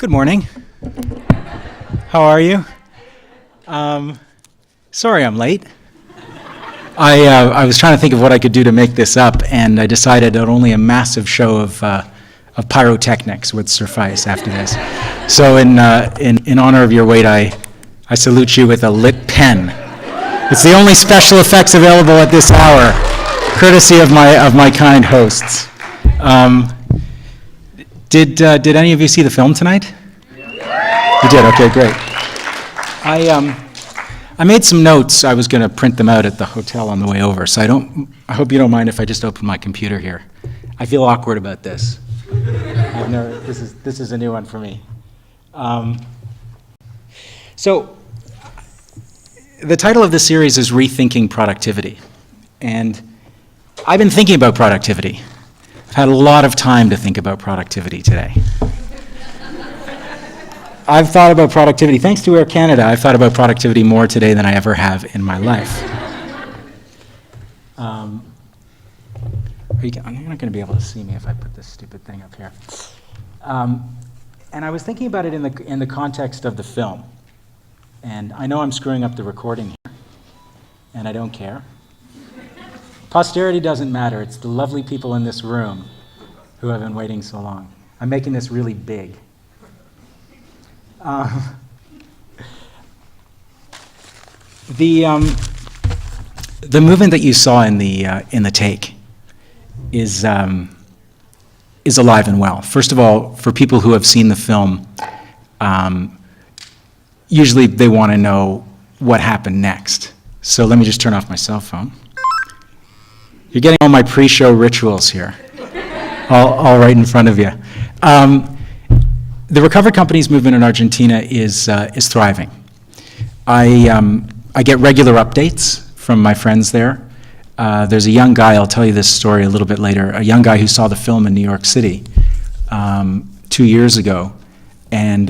Good morning. How are you? Sorry I'm late. I was trying to think of what I could do to make this up, and I decided that only a massive show of pyrotechnics would suffice after this. So in honor of your wait, I salute you with a lit pen. It's the only special effects available at this hour, courtesy of my kind hosts. Did any of you see the film tonight? You did? Okay, great. I made some notes. I was going to print them out at the hotel on the way over, so I hope you don't mind if I just open my computer here. I feel awkward about this. This is a new one for me. So the title of this series is Rethinking Productivity, and I've been thinking about productivity. I've had a lot of time to think about productivity today. I've thought about productivity, thanks to Air Canada, I've thought about productivity more today than I ever have in my life. You're not going to be able to see me if I put this stupid thing up here. And I was thinking about it in the context of the film. And I know I'm screwing up the recording here, and I don't care. Posterity doesn't matter. It's the lovely people in this room who have been waiting so long. I'm making this really big. The movement that you saw in the take is alive and well. First of all, for people who have seen the film, usually they want to know what happened next. So let me just turn off my cell phone. You're getting all my pre-show rituals here, all right in front of you. The recovered companies movement in Argentina is thriving. I get regular updates from my friends there. There's a young guy, I'll tell you this story a little bit later, a young guy who saw the film in New York City 2 years ago and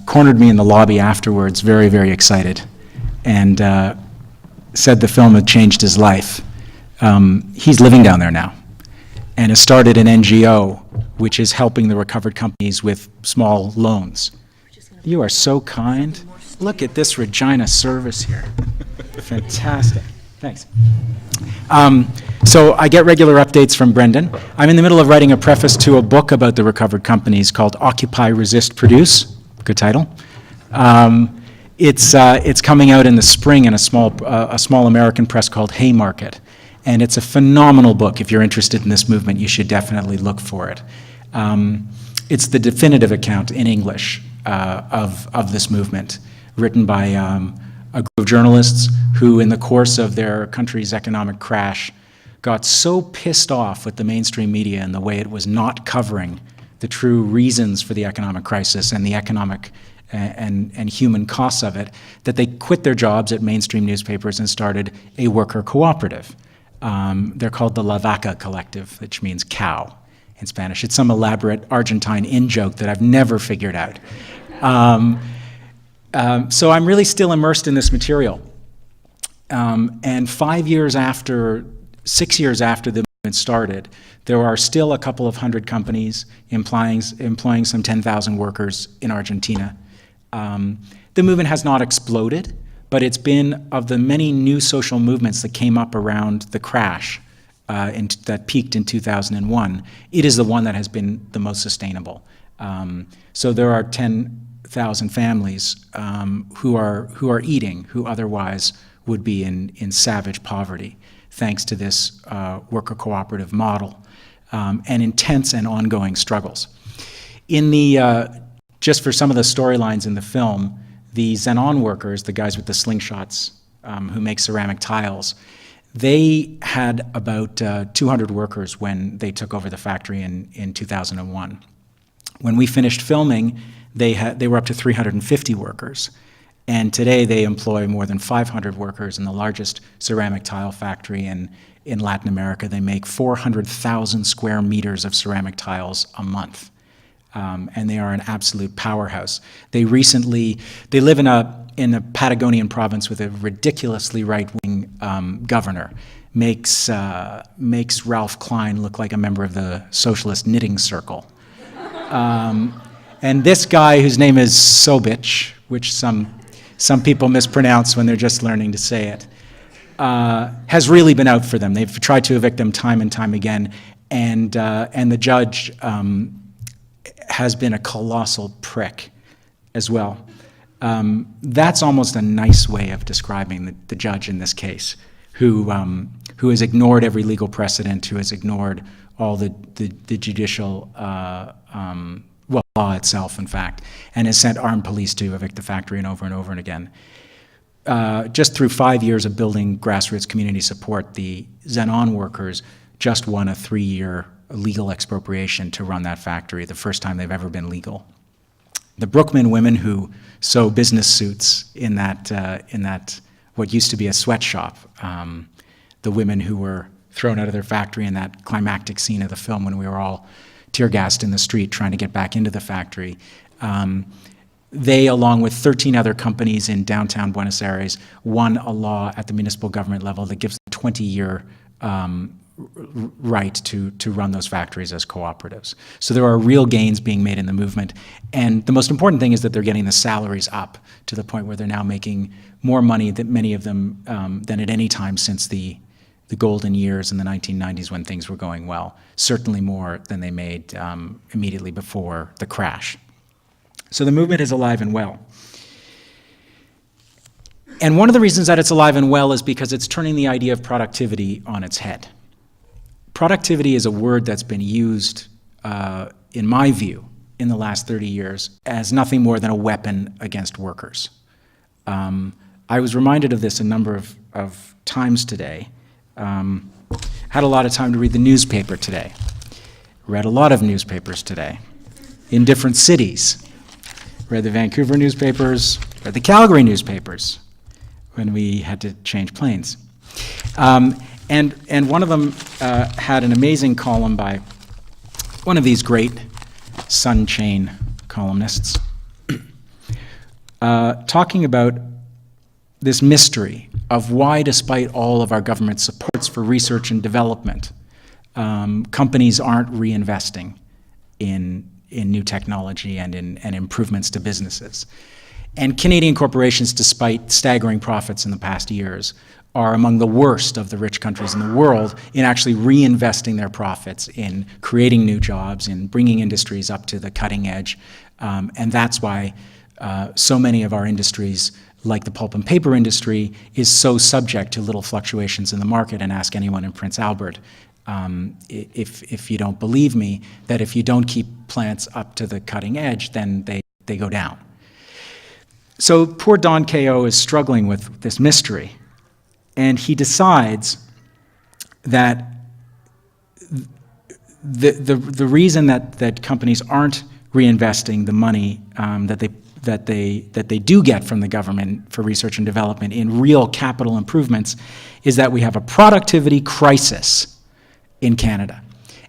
cornered me in the lobby afterwards, very, very excited, and said the film had changed his life. He's living down there now and has started an NGO which is helping the recovered companies with small loans. You are so kind. Look at this Regina service here. Fantastic. Thanks. So I get regular updates from Brendan. I'm in the middle of writing a preface to a book about the recovered companies called Occupy, Resist, Produce. Good title. It's coming out in the spring in a small American press called Haymarket. And it's a phenomenal book. If you're interested in this movement, you should definitely look for it. It's the definitive account in English of this movement, written by a group of journalists who, in the course of their country's economic crash, got so pissed off with the mainstream media and the way it was not covering the true reasons for the economic crisis and the economic and human costs of it, that they quit their jobs at mainstream newspapers and started a worker cooperative. They're called the La Vaca Collective, which means cow in Spanish. It's some elaborate Argentine in-joke that I've never figured out. So I'm really still immersed in this material. And 6 years after the movement started, there are still a couple of hundred companies employing some 10,000 workers in Argentina. The movement has not exploded, but it's been, of the many new social movements that came up around the crash that peaked in 2001, it is the one that has been the most sustainable. So there are 10,000 families who are eating, who otherwise would be in savage poverty, thanks to this worker cooperative model, and intense and ongoing struggles. Just for some of the storylines in the film, the Zenon workers, the guys with the slingshots who make ceramic tiles, they had about 200 workers when they took over the factory in 2001. When we finished filming, they were up to 350 workers. And today they employ more than 500 workers in the largest ceramic tile factory in Latin America. They make 400,000 square meters of ceramic tiles a month. And they are an absolute powerhouse. They live in a Patagonian province with a ridiculously right-wing governor. Makes Ralph Klein look like a member of the Socialist Knitting Circle. And this guy, whose name is Sobich, which some people mispronounce when they're just learning to say it, has really been out for them. They've tried to evict him time and time again, and the judge has been a colossal prick as well. That's almost a nice way of describing the judge in this case, who has ignored every legal precedent, who has ignored all the judicial law itself, in fact, and has sent armed police to evict the factory and over and again. Just through 5 years of building grassroots community support, the Zenon workers just won a 3-year legal expropriation to run that factory, the first time they've ever been legal. The Brookman women who sew business suits in that what used to be a sweatshop, the women who were thrown out of their factory in that climactic scene of the film when we were all tear-gassed in the street trying to get back into the factory. They, along with 13 other companies in downtown Buenos Aires, won a law at the municipal government level that gives them a 20-year right to run those factories as cooperatives. So there are real gains being made in the movement. And the most important thing is that they're getting the salaries up to the point where they're now making more money than many of them than at any time since the golden years in the 1990s when things were going well, certainly more than they made immediately before the crash. So the movement is alive and well. And one of the reasons that it's alive and well is because it's turning the idea of productivity on its head. Productivity is a word that's been used, in my view, in the last 30 years as nothing more than a weapon against workers. I was reminded of this a number of times today. Had a lot of time to read the newspaper today. Read a lot of newspapers today in different cities. Read the Vancouver newspapers, read the Calgary newspapers when we had to change planes. And one of them had an amazing column by one of these great Sun Chain columnists talking about this mystery of why, despite all of our government supports for research and development, companies aren't reinvesting in new technology and in improvements to businesses. And Canadian corporations, despite staggering profits in the past years, are among the worst of the rich countries in the world in actually reinvesting their profits in creating new jobs, in bringing industries up to the cutting edge. And that's why so many of our industries, like the pulp and paper industry, is so subject to little fluctuations in the market. And ask anyone in Prince Albert, if you don't believe me, that if you don't keep plants up to the cutting edge, then they go down. So poor Don K.O. is struggling with this mystery, and he decides that the reason that companies aren't reinvesting the money that they do get from the government for research and development in real capital improvements is that we have a productivity crisis in Canada.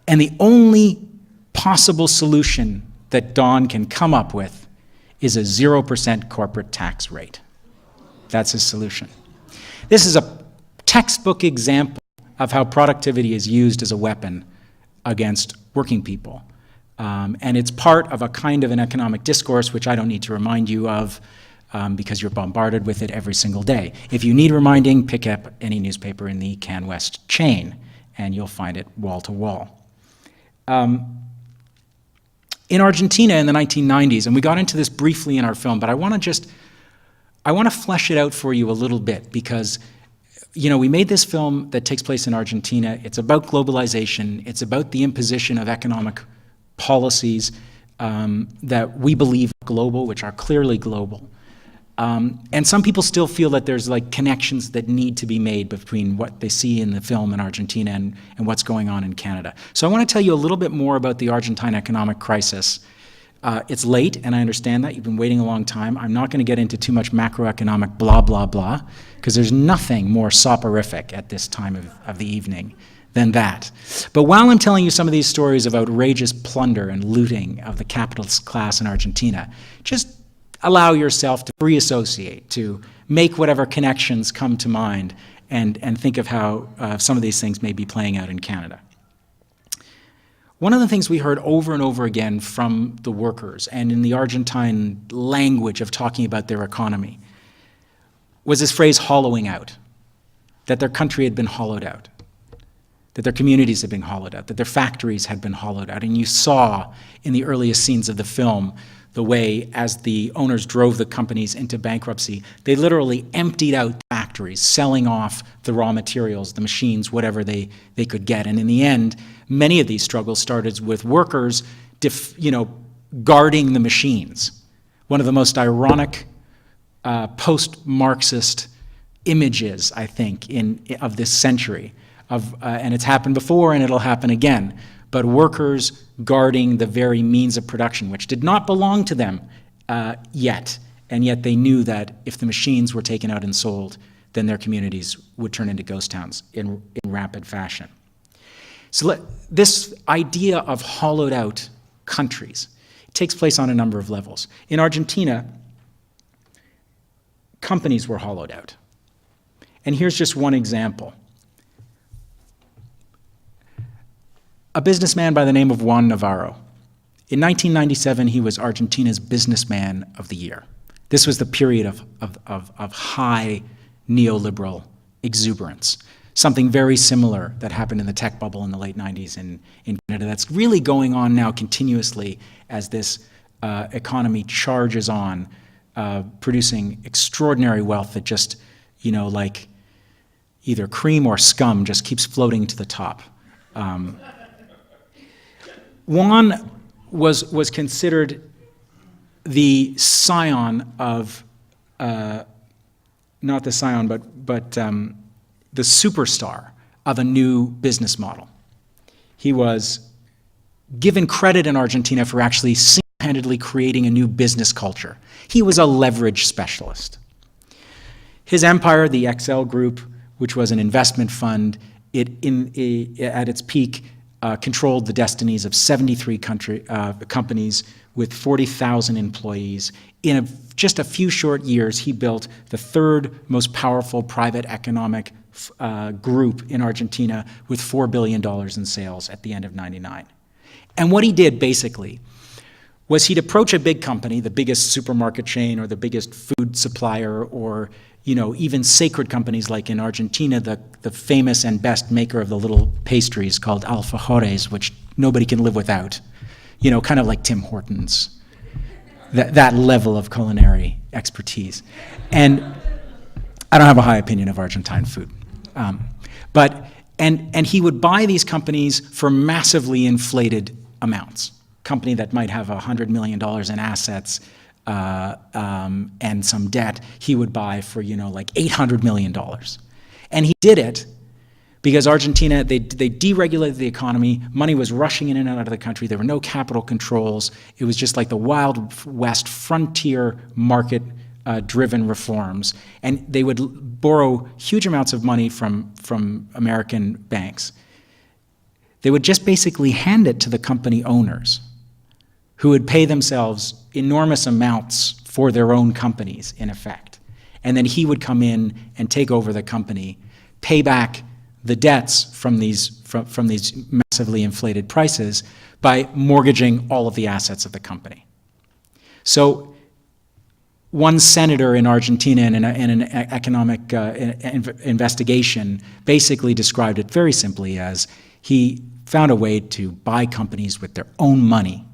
And the only possible solution that Don can come up with is a 0% corporate tax rate. That's his solution. This is a textbook example of how productivity is used as a weapon against working people. And it's part of a kind of an economic discourse, which I don't need to remind you of because you're bombarded with it every single day. If you need reminding, pick up any newspaper in the CanWest chain, and you'll find it wall to wall. In Argentina in the 1990s, and we got into this briefly in our film, but I want to flesh it out for you a little bit because, you know, we made this film that takes place in Argentina. It's about globalization. It's about the imposition of economic policies that we believe are global, which are clearly global. And some people still feel that there's like connections that need to be made between what they see in the film in Argentina and what's going on in Canada. So I want to tell you a little bit more about the Argentine economic crisis. It's late, and I understand that. You've been waiting a long time. I'm not going to get into too much macroeconomic blah, blah, blah, because there's nothing more soporific at this time of the evening than that. But while I'm telling you some of these stories of outrageous plunder and looting of the capitalist class in Argentina, just allow yourself to free associate, to make whatever connections come to mind, and think of how some of these things may be playing out in Canada. One of the things we heard over and over again from the workers and in the Argentine language of talking about their economy was this phrase, hollowing out, that their country had been hollowed out, that their communities had been hollowed out, that their factories had been hollowed out. And you saw in the earliest scenes of the film the way, as the owners drove the companies into bankruptcy, they literally emptied out factories, selling off the raw materials, the machines, whatever they could get. And in the end, many of these struggles started with workers guarding the machines. One of the most ironic post-Marxist images, I think, of this century. And it's happened before and it'll happen again. But workers guarding the very means of production, which did not belong to them yet. And yet they knew that if the machines were taken out and sold, then their communities would turn into ghost towns in rapid fashion. So this idea of hollowed out countries takes place on a number of levels. In Argentina, companies were hollowed out. And here's just one example. A businessman by the name of Juan Navarro. In 1997, he was Argentina's Businessman of the Year. This was the period of high neoliberal exuberance, something very similar that happened in the tech bubble in the late 90s in Canada. That's really going on now continuously as this economy charges on, producing extraordinary wealth that just, like either cream or scum, just keeps floating to the top. Juan was considered the scion of, not the scion, but the superstar of a new business model. He was given credit in Argentina for actually single-handedly creating a new business culture. He was a leverage specialist. His empire, the XL Group, which was an investment fund, at its peak, controlled the destinies of 73 companies with 40,000 employees. In just a few short years, he built the third most powerful private economic group in Argentina with $4 billion in sales at the end of '99. And what he did, basically, was he'd approach a big company, the biggest supermarket chain or the biggest food supplier, or even sacred companies like in Argentina, the famous and best maker of the little pastries called alfajores, which nobody can live without, kind of like Tim Hortons, that level of culinary expertise. And I don't have a high opinion of Argentine food. And he would buy these companies for massively inflated amounts. Company that might have $100 million in assets and some debt, he would buy for, like $800 million. And he did it because Argentina, they deregulated the economy, money was rushing in and out of the country, there were no capital controls, it was just like the Wild West frontier market driven reforms. And they would borrow huge amounts of money from American banks. They would just basically hand it to the company owners, who would pay themselves enormous amounts for their own companies, in effect. And then he would come in and take over the company, pay back the debts from these massively inflated prices by mortgaging all of the assets of the company. So one senator in Argentina in an economic investigation basically described it very simply as he found a way to buy companies with their own money.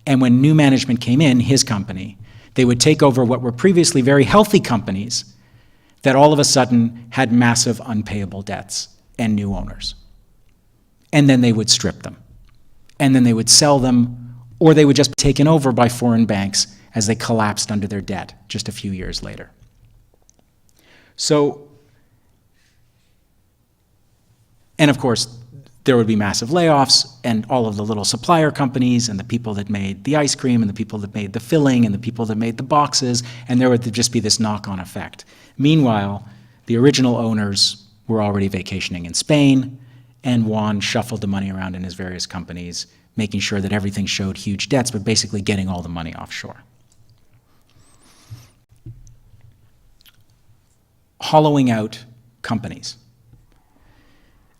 And when new management came in, his company, they would take over what were previously very healthy companies that all of a sudden had massive unpayable debts and new owners. And then they would strip them. And then they would sell them, or they would just be taken over by foreign banks as they collapsed under their debt just a few years later. So, and of course, there would be massive layoffs, and all of the little supplier companies and the people that made the ice cream and the people that made the filling and the people that made the boxes, and there would just be this knock-on effect. Meanwhile, the original owners were already vacationing in Spain, and Juan shuffled the money around in his various companies, making sure that everything showed huge debts, but basically getting all the money offshore. Hollowing out companies.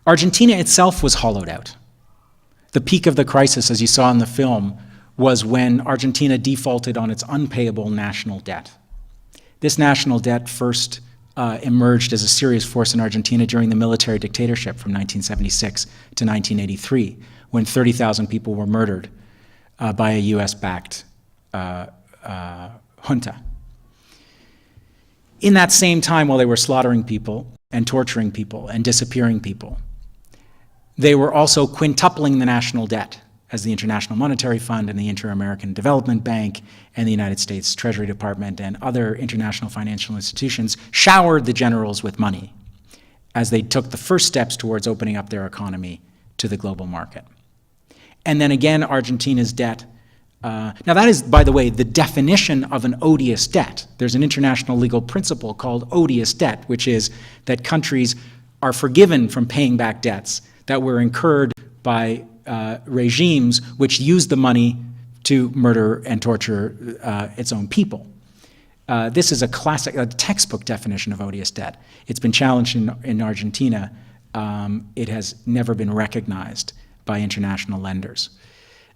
Argentina itself was hollowed out. The peak of the crisis, as you saw in the film, was when Argentina defaulted on its unpayable national debt. This national debt first emerged as a serious force in Argentina during the military dictatorship from 1976 to 1983, when 30,000 people were murdered by a US-backed junta. In that same time, while they were slaughtering people and torturing people and disappearing people, they were also quintupling the national debt as the International Monetary Fund and the Inter-American Development Bank and the United States Treasury Department and other international financial institutions showered the generals with money as they took the first steps towards opening up their economy to the global market. And then again, Argentina's debt. Now that is, by the way, the definition of an odious debt. There's an international legal principle called odious debt, which is that countries are forgiven from paying back debts that were incurred by regimes which used the money to murder and torture its own people. This is a textbook definition of odious debt. It's been challenged in Argentina. It has never been recognized by international lenders.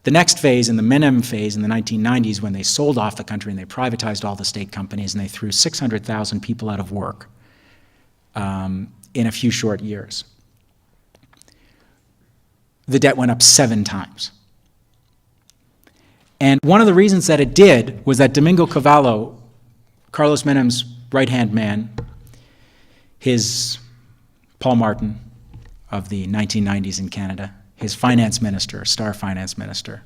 The next phase, in the Menem phase in the 1990s, when they sold off the country and they privatized all the state companies and they threw 600,000 people out of work in a few short years, the debt went up 7 times. And one of the reasons that it did was that Domingo Cavallo, Carlos Menem's right-hand man, his Paul Martin of the 1990s in Canada, his finance minister, star finance minister,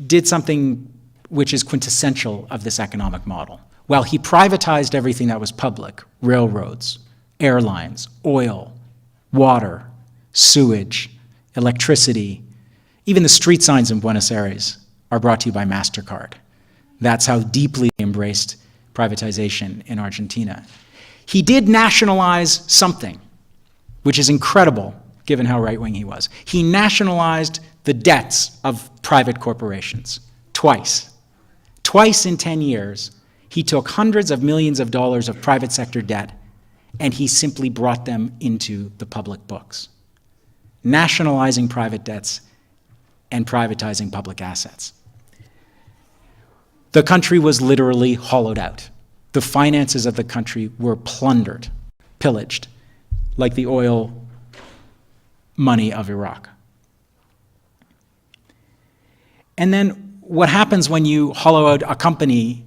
did something which is quintessential of this economic model. While he privatized everything that was public, railroads, airlines, oil, water, sewage, electricity, even the street signs in Buenos Aires are brought to you by MasterCard. That's how deeply they embraced privatization in Argentina. He did nationalize something, which is incredible given how right-wing he was. He nationalized the debts of private corporations twice. Twice in 10 years, he took hundreds of millions of dollars of private sector debt and he simply brought them into the public books, nationalizing private debts and privatizing public assets. The country was literally hollowed out. The finances of the country were plundered, pillaged, like the oil money of Iraq. And then what happens when you hollow out a company,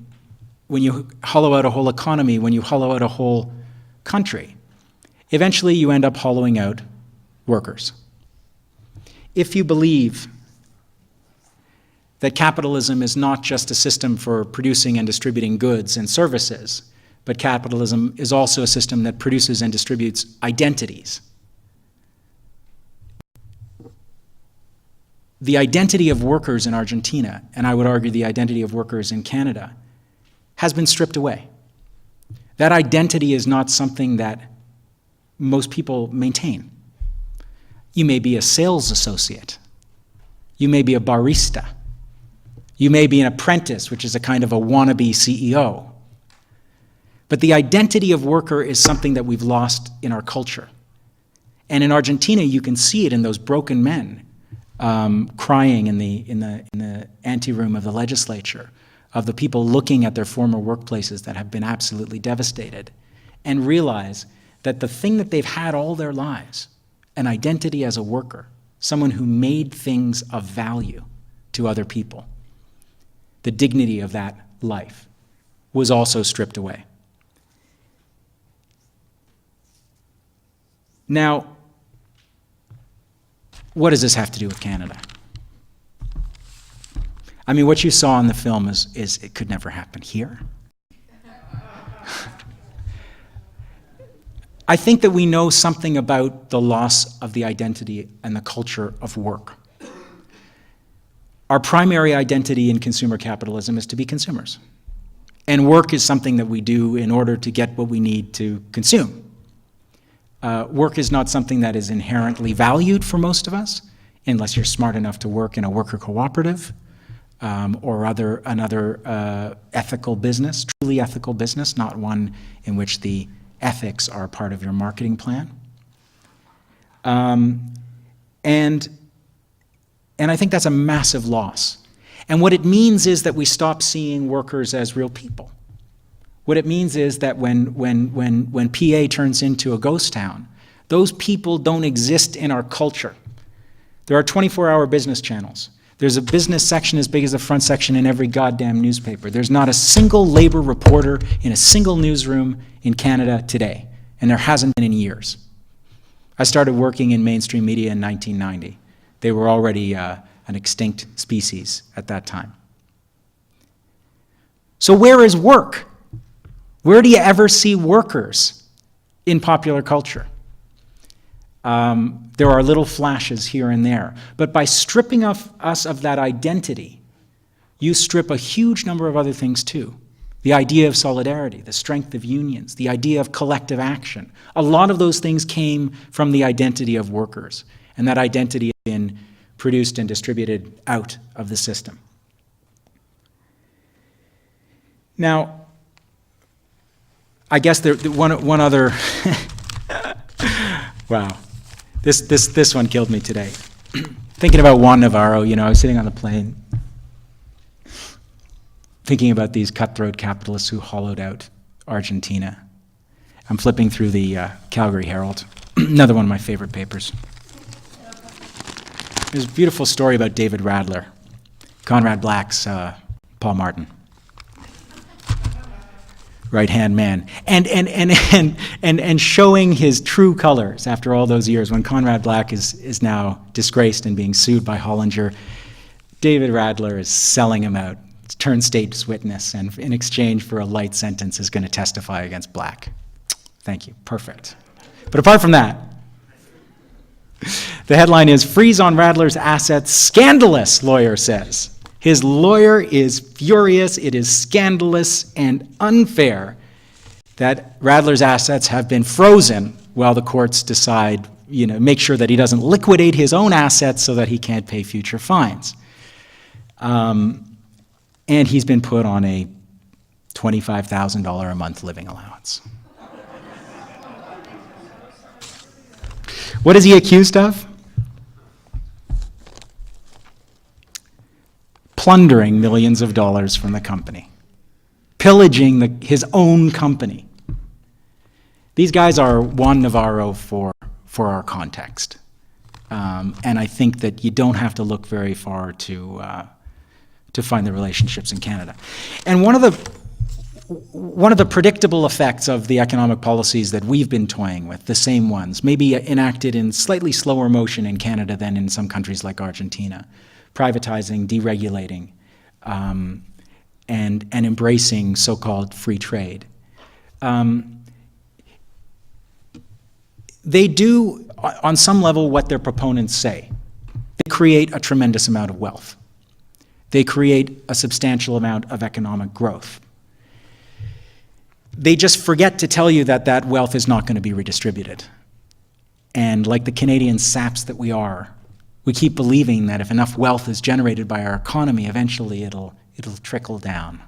when you hollow out a whole economy, when you hollow out a whole country? Eventually you end up hollowing out workers. If you believe that capitalism is not just a system for producing and distributing goods and services, but capitalism is also a system that produces and distributes identities. The identity of workers in Argentina, and I would argue the identity of workers in Canada, has been stripped away. That identity is not something that most people maintain. You may be a sales associate. You may be a barista. You may be an apprentice, which is a kind of a wannabe CEO. But the identity of worker is something that we've lost in our culture. And in Argentina, you can see it in those broken men crying in the anteroom of the legislature, of the people looking at their former workplaces that have been absolutely devastated, and realize that the thing that they've had all their lives, an identity as a worker, someone who made things of value to other people, the dignity of that life was also stripped away. Now, what does this have to do with Canada? I mean, what you saw in the film is it could never happen here. I think that we know something about the loss of the identity and the culture of work. Our primary identity in consumer capitalism is to be consumers. And work is something that we do in order to get what we need to consume. Work is not something that is inherently valued for most of us, unless you're smart enough to work in a worker cooperative or another ethical business, truly ethical business, not one in which the ethics are part of your marketing plan. And And I think that's a massive loss. And what it means is that we stop seeing workers as real people. What it means is that when PA turns into a ghost town, those people don't exist in our culture. There are 24-hour business channels. There's a business section as big as the front section in every goddamn newspaper. There's not a single labor reporter in a single newsroom in Canada today, and there hasn't been in years. I started working in mainstream media in 1990. They were already an extinct species at that time. So where is work? Where do you ever see workers in popular culture? There are little flashes here and there. But by stripping us of that identity, you strip a huge number of other things too. The idea of solidarity, the strength of unions, the idea of collective action. A lot of those things came from the identity of workers, and that identity has been produced and distributed out of the system. Now, I guess one other, wow, this one killed me today. Thinking about Juan Navarro, I was sitting on the plane, thinking about these cutthroat capitalists who hollowed out Argentina. I'm flipping through the Calgary Herald, another one of my favorite papers. There's a beautiful story about David Radler, Conrad Black's Paul Martin. Right-hand man, and showing his true colors after all those years. When Conrad Black is now disgraced and being sued by Hollinger, David Radler is selling him out, turned state's witness, and in exchange for a light sentence is going to testify against Black. Thank you, perfect. But apart from that, the headline is, "Freeze on Radler's assets, scandalous," lawyer says. His lawyer is furious. It is scandalous and unfair that Radler's assets have been frozen while the courts decide, make sure that he doesn't liquidate his own assets so that he can't pay future fines. And he's been put on a $25,000 a month living allowance. What is he accused of? Plundering millions of dollars from the company, pillaging his own company. These guys are Juan Navarro for our context. And I think that you don't have to look very far to find the relationships in Canada. And one of the predictable effects of the economic policies that we've been toying with, the same ones, maybe enacted in slightly slower motion in Canada than in some countries like Argentina, privatizing, deregulating, and embracing so-called free trade. They do, on some level, what their proponents say. They create a tremendous amount of wealth. They create a substantial amount of economic growth. They just forget to tell you that that wealth is not going to be redistributed. And like the Canadian saps that we are, we keep believing that if enough wealth is generated by our economy, eventually it'll trickle down.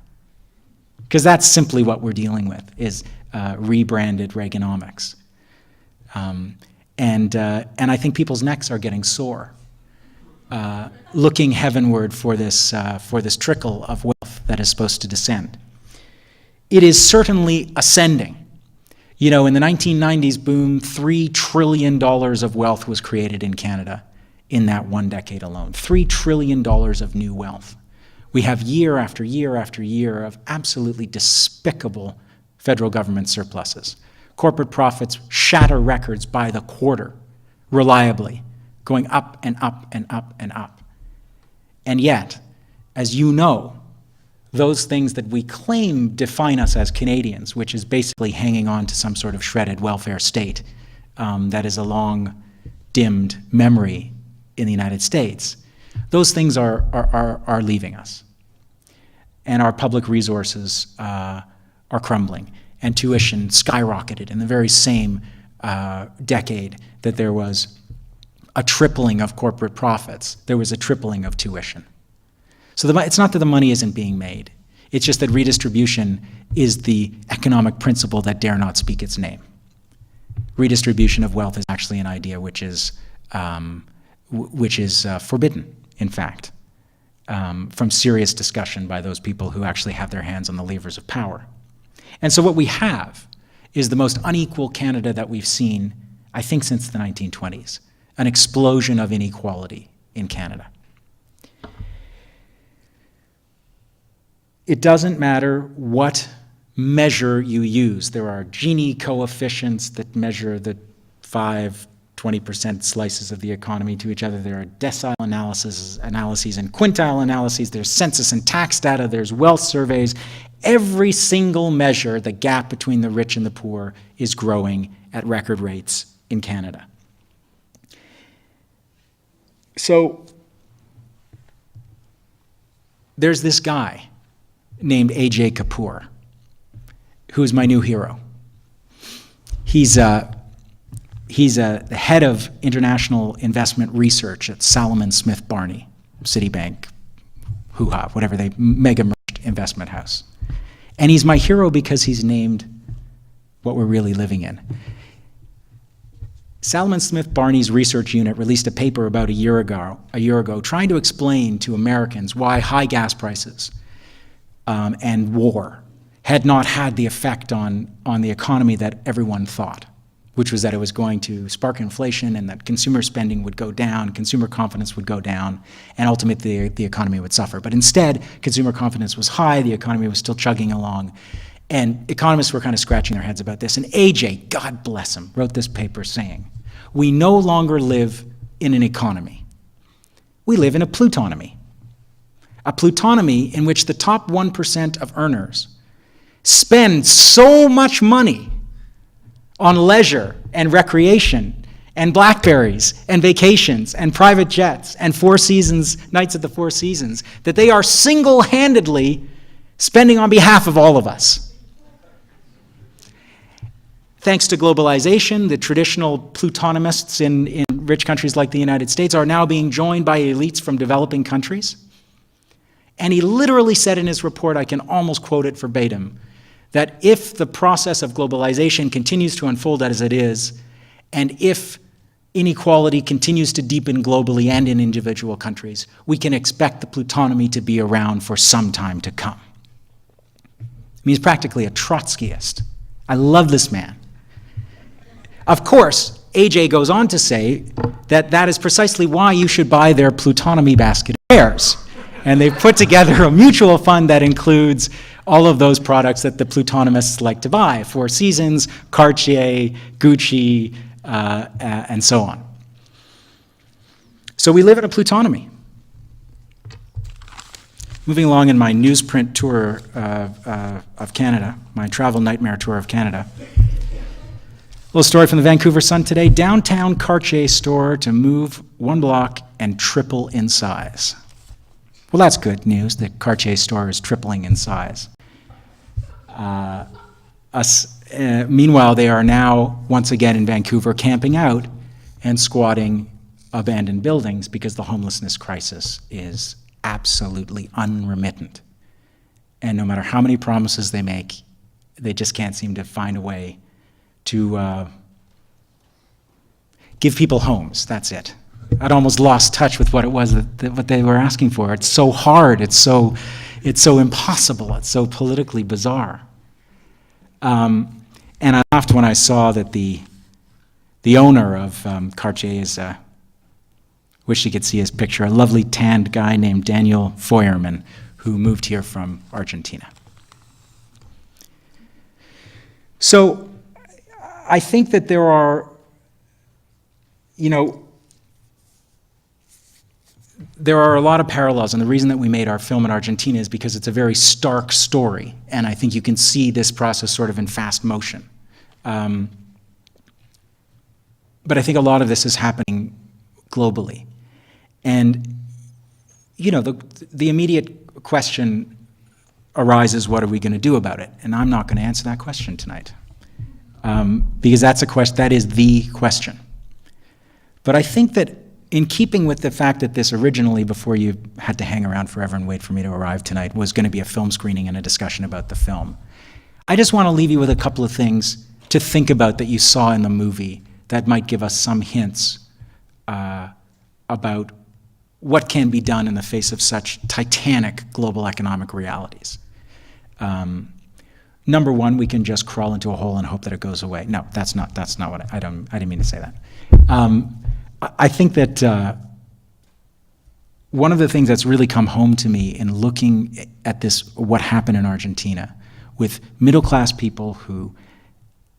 Because that's simply what we're dealing with, is rebranded Reaganomics. And I think people's necks are getting sore, looking heavenward for this trickle of wealth that is supposed to descend. It is certainly ascending. In the 1990s boom, $3 trillion of wealth was created in Canada in that one decade alone. $3 trillion of new wealth. We have year after year after year of absolutely despicable federal government surpluses. Corporate profits shatter records by the quarter, reliably, going up and up and up and up. And yet, as you know, those things that we claim define us as Canadians, which is basically hanging on to some sort of shredded welfare state that is a long-dimmed memory in the United States, those things are leaving us. And our public resources are crumbling. And tuition skyrocketed in the very same decade that there was a tripling of corporate profits. There was a tripling of tuition. So it's not that the money isn't being made. It's just that redistribution is the economic principle that dare not speak its name. Redistribution of wealth is actually an idea which is which is forbidden, in fact, from serious discussion by those people who actually have their hands on the levers of power. And so what we have is the most unequal Canada that we've seen, I think, since the 1920s, an explosion of inequality in Canada. It doesn't matter what measure you use. There are Gini coefficients that measure the 20% slices of the economy to each other. There are decile analyses and quintile analyses. There's census and tax data. There's wealth surveys. Every single measure, the gap between the rich and the poor is growing at record rates in Canada. So there's this guy named A.J. Kapoor, who is my new hero. He's the head of international investment research at Salomon Smith Barney, Citibank, hoo-ha, whatever they mega-merged investment house. And he's my hero because he's named what we're really living in. Salomon Smith Barney's research unit released a paper about a year ago trying to explain to Americans why high gas prices and war had not had the effect on the economy that everyone thought, which was that it was going to spark inflation and that consumer spending would go down, consumer confidence would go down, and ultimately the economy would suffer. But instead, consumer confidence was high, the economy was still chugging along, and economists were kind of scratching their heads about this. And AJ, God bless him, wrote this paper saying, we no longer live in an economy. We live in a plutonomy. A plutonomy in which the top 1% of earners spend so much money on leisure and recreation and Blackberries and vacations and private jets and Four Seasons, nights at the Four Seasons, that they are single-handedly spending on behalf of all of us. Thanks to globalization, the traditional plutonomists in rich countries like the United States are now being joined by elites from developing countries. And he literally said in his report, I can almost quote it verbatim, that if the process of globalization continues to unfold as it is, and if inequality continues to deepen globally and in individual countries, we can expect the plutonomy to be around for some time to come. I mean, he's practically a Trotskyist. I love this man. Of course, AJ goes on to say that that is precisely why you should buy their plutonomy basket of shares. And they've put together a mutual fund that includes all of those products that the plutonomists like to buy, Four Seasons, Cartier, Gucci, and so on. So we live in a plutonomy. Moving along in my newsprint tour of Canada, my travel nightmare tour of Canada. A little story from the Vancouver Sun today. Downtown Cartier store to move one block and triple in size. Well, that's good news. The Cartier store is tripling in size. Meanwhile, they are now, once again in Vancouver, camping out and squatting abandoned buildings because the homelessness crisis is absolutely unremittent. And no matter how many promises they make, they just can't seem to find a way to give people homes. That's it. I'd almost lost touch with what it was what they were asking for. It's so hard. It's so impossible. It's so politically bizarre. And I laughed when I saw that the owner of Cartier is, wish you could see his picture, a lovely tanned guy named Daniel Feuerman, who moved here from Argentina. So I think that there are, there are a lot of parallels, and the reason that we made our film in Argentina is because it's a very stark story, and I think you can see this process sort of in fast motion. But I think a lot of this is happening globally. And, the immediate question arises, what are we going to do about it? And I'm not going to answer that question tonight, because that is the question. But I think that in keeping with the fact that this originally, before you had to hang around forever and wait for me to arrive tonight, was going to be a film screening and a discussion about the film, I just want to leave you with a couple of things to think about that you saw in the movie that might give us some hints about what can be done in the face of such titanic global economic realities. Number one, we can just crawl into a hole and hope that it goes away. No, that's not what I didn't mean to say that. I think that one of the things that's really come home to me in looking at this, what happened in Argentina, with middle-class people who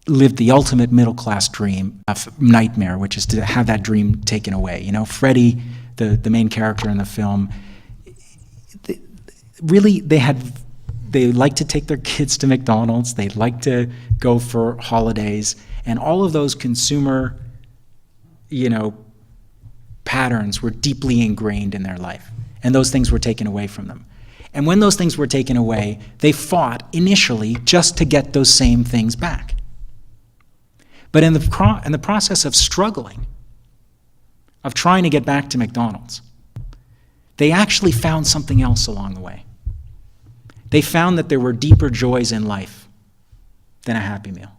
lived the ultimate middle-class dream, nightmare, which is to have that dream taken away. You know, Freddie, the main character in the film, they like to take their kids to McDonald's, they like to go for holidays, and all of those consumer, patterns were deeply ingrained in their life, and those things were taken away from them. And when those things were taken away, they fought initially just to get those same things back. But in the process of struggling, of trying to get back to McDonald's, they actually found something else along the way. They found that there were deeper joys in life than a Happy Meal.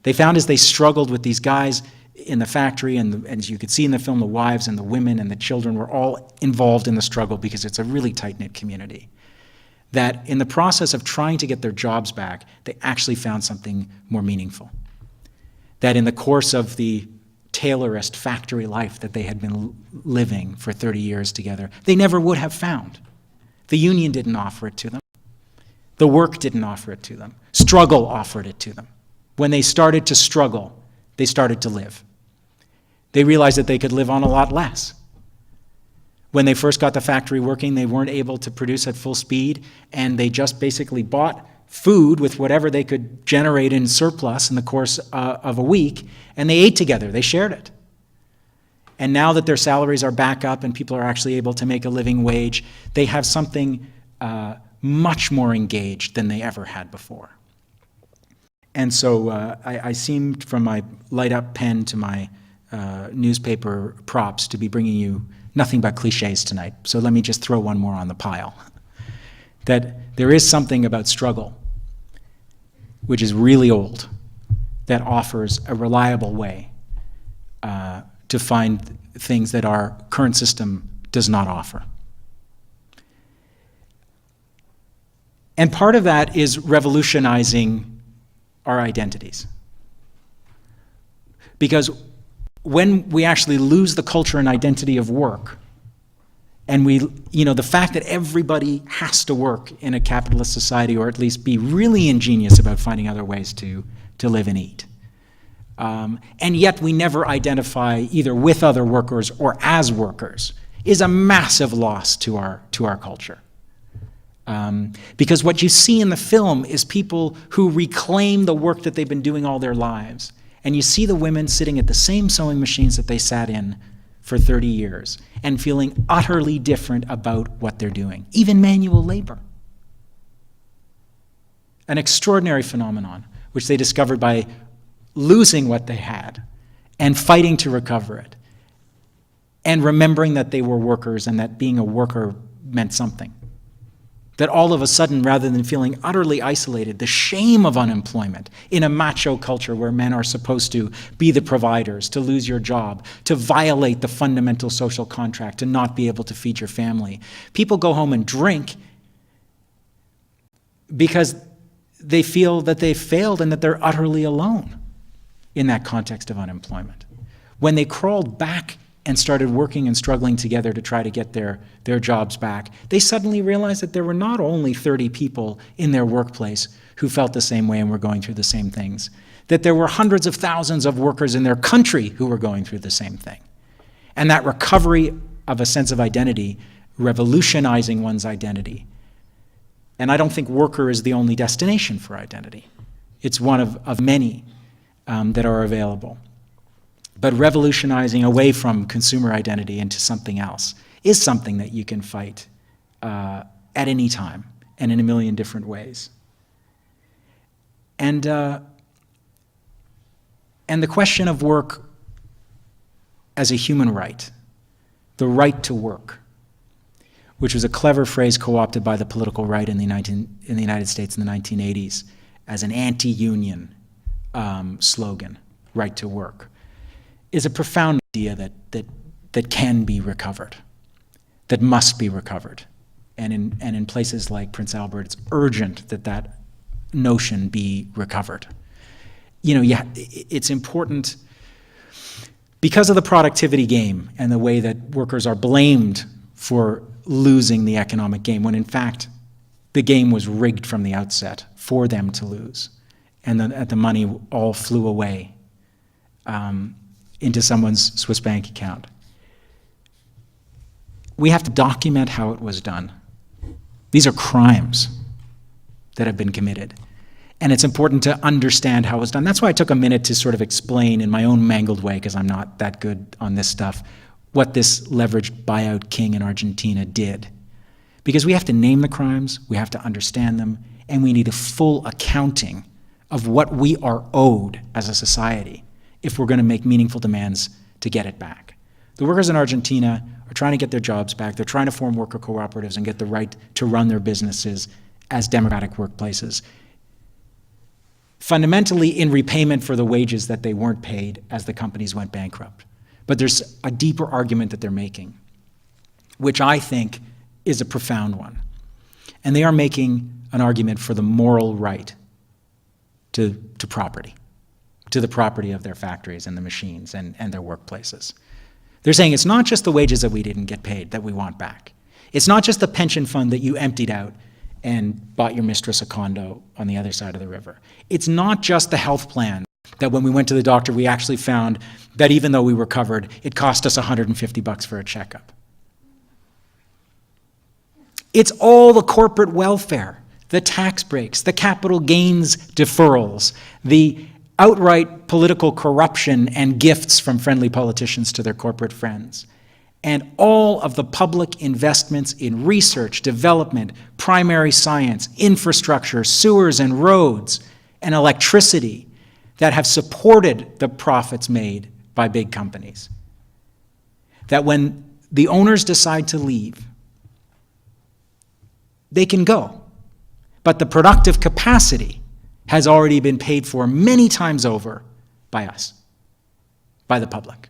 They found as they struggled with these guys in the factory, and as you could see in the film, the wives and the women and the children were all involved in the struggle because it's a really tight-knit community, that in the process of trying to get their jobs back, they actually found something more meaningful. That in the course of the Taylorist factory life that they had been living for 30 years together, they never would have found. The union didn't offer it to them. The work didn't offer it to them. Struggle offered it to them. When they started to struggle, they started to live. They realized that they could live on a lot less. When they first got the factory working, they weren't able to produce at full speed, and they just basically bought food with whatever they could generate in surplus in the course of a week, and they ate together. They shared it. And now that their salaries are back up and people are actually able to make a living wage, they have something much more engaged than they ever had before. And so I seemed, from my light-up pen to my newspaper props, to be bringing you nothing but cliches tonight. So let me just throw one more on the pile. That there is something about struggle, which is really old, that offers a reliable way to find things that our current system does not offer. And part of that is revolutionizing our identities. Because when we actually lose the culture and identity of work, and the fact that everybody has to work in a capitalist society, or at least be really ingenious about finding other ways to live and eat. And yet we never identify either with other workers or as workers, is a massive loss to our culture. Because what you see in the film is people who reclaim the work that they've been doing all their lives. And you see the women sitting at the same sewing machines that they sat in for 30 years and feeling utterly different about what they're doing, even manual labor. An extraordinary phenomenon, which they discovered by losing what they had and fighting to recover it, and remembering that they were workers and that being a worker meant something. That all of a sudden, rather than feeling utterly isolated, the shame of unemployment in a macho culture where men are supposed to be the providers, to lose your job, to violate the fundamental social contract, to not be able to feed your family. People go home and drink because they feel that they've failed and that they're utterly alone in that context of unemployment. When they crawled back and started working and struggling together to try to get their jobs back, they suddenly realized that there were not only 30 people in their workplace who felt the same way and were going through the same things, that there were hundreds of thousands of workers in their country who were going through the same thing. And that recovery of a sense of identity, revolutionizing one's identity. And I don't think worker is the only destination for identity. It's one of many that are available. But revolutionizing away from consumer identity into something else is something that you can fight at any time and in a million different ways. And the question of work as a human right, the right to work, which was a clever phrase co-opted by the political right in the United States in the 1980s as an anti-union slogan, right to work, is a profound idea that that can be recovered, that must be recovered. And in places like Prince Albert, it's urgent that that notion be recovered. It's important because of the productivity game and the way that workers are blamed for losing the economic game, when in fact the game was rigged from the outset for them to lose, and the money all flew away into someone's Swiss bank account. We have to document how it was done. These are crimes that have been committed. And it's important to understand how it was done. That's why I took a minute to sort of explain in my own mangled way, because I'm not that good on this stuff, what this leveraged buyout king in Argentina did. Because we have to name the crimes, we have to understand them, and we need a full accounting of what we are owed as a society if we're going to make meaningful demands to get it back. The workers in Argentina are trying to get their jobs back. They're trying to form worker cooperatives and get the right to run their businesses as democratic workplaces, fundamentally in repayment for the wages that they weren't paid as the companies went bankrupt. But there's a deeper argument that they're making, which I think is a profound one. And they are making an argument for the moral right to property, to the property of their factories and the machines and their workplaces. They're saying it's not just the wages that we didn't get paid that we want back. It's not just the pension fund that you emptied out and bought your mistress a condo on the other side of the river. It's not just the health plan that when we went to the doctor, we actually found that even though we were covered, it cost us $150 for a checkup. It's all the corporate welfare, the tax breaks, the capital gains deferrals, the outright political corruption and gifts from friendly politicians to their corporate friends, and all of the public investments in research, development, primary science, infrastructure, sewers and roads, and electricity that have supported the profits made by big companies. That when the owners decide to leave, they can go. But the productive capacity has already been paid for many times over by us, by the public,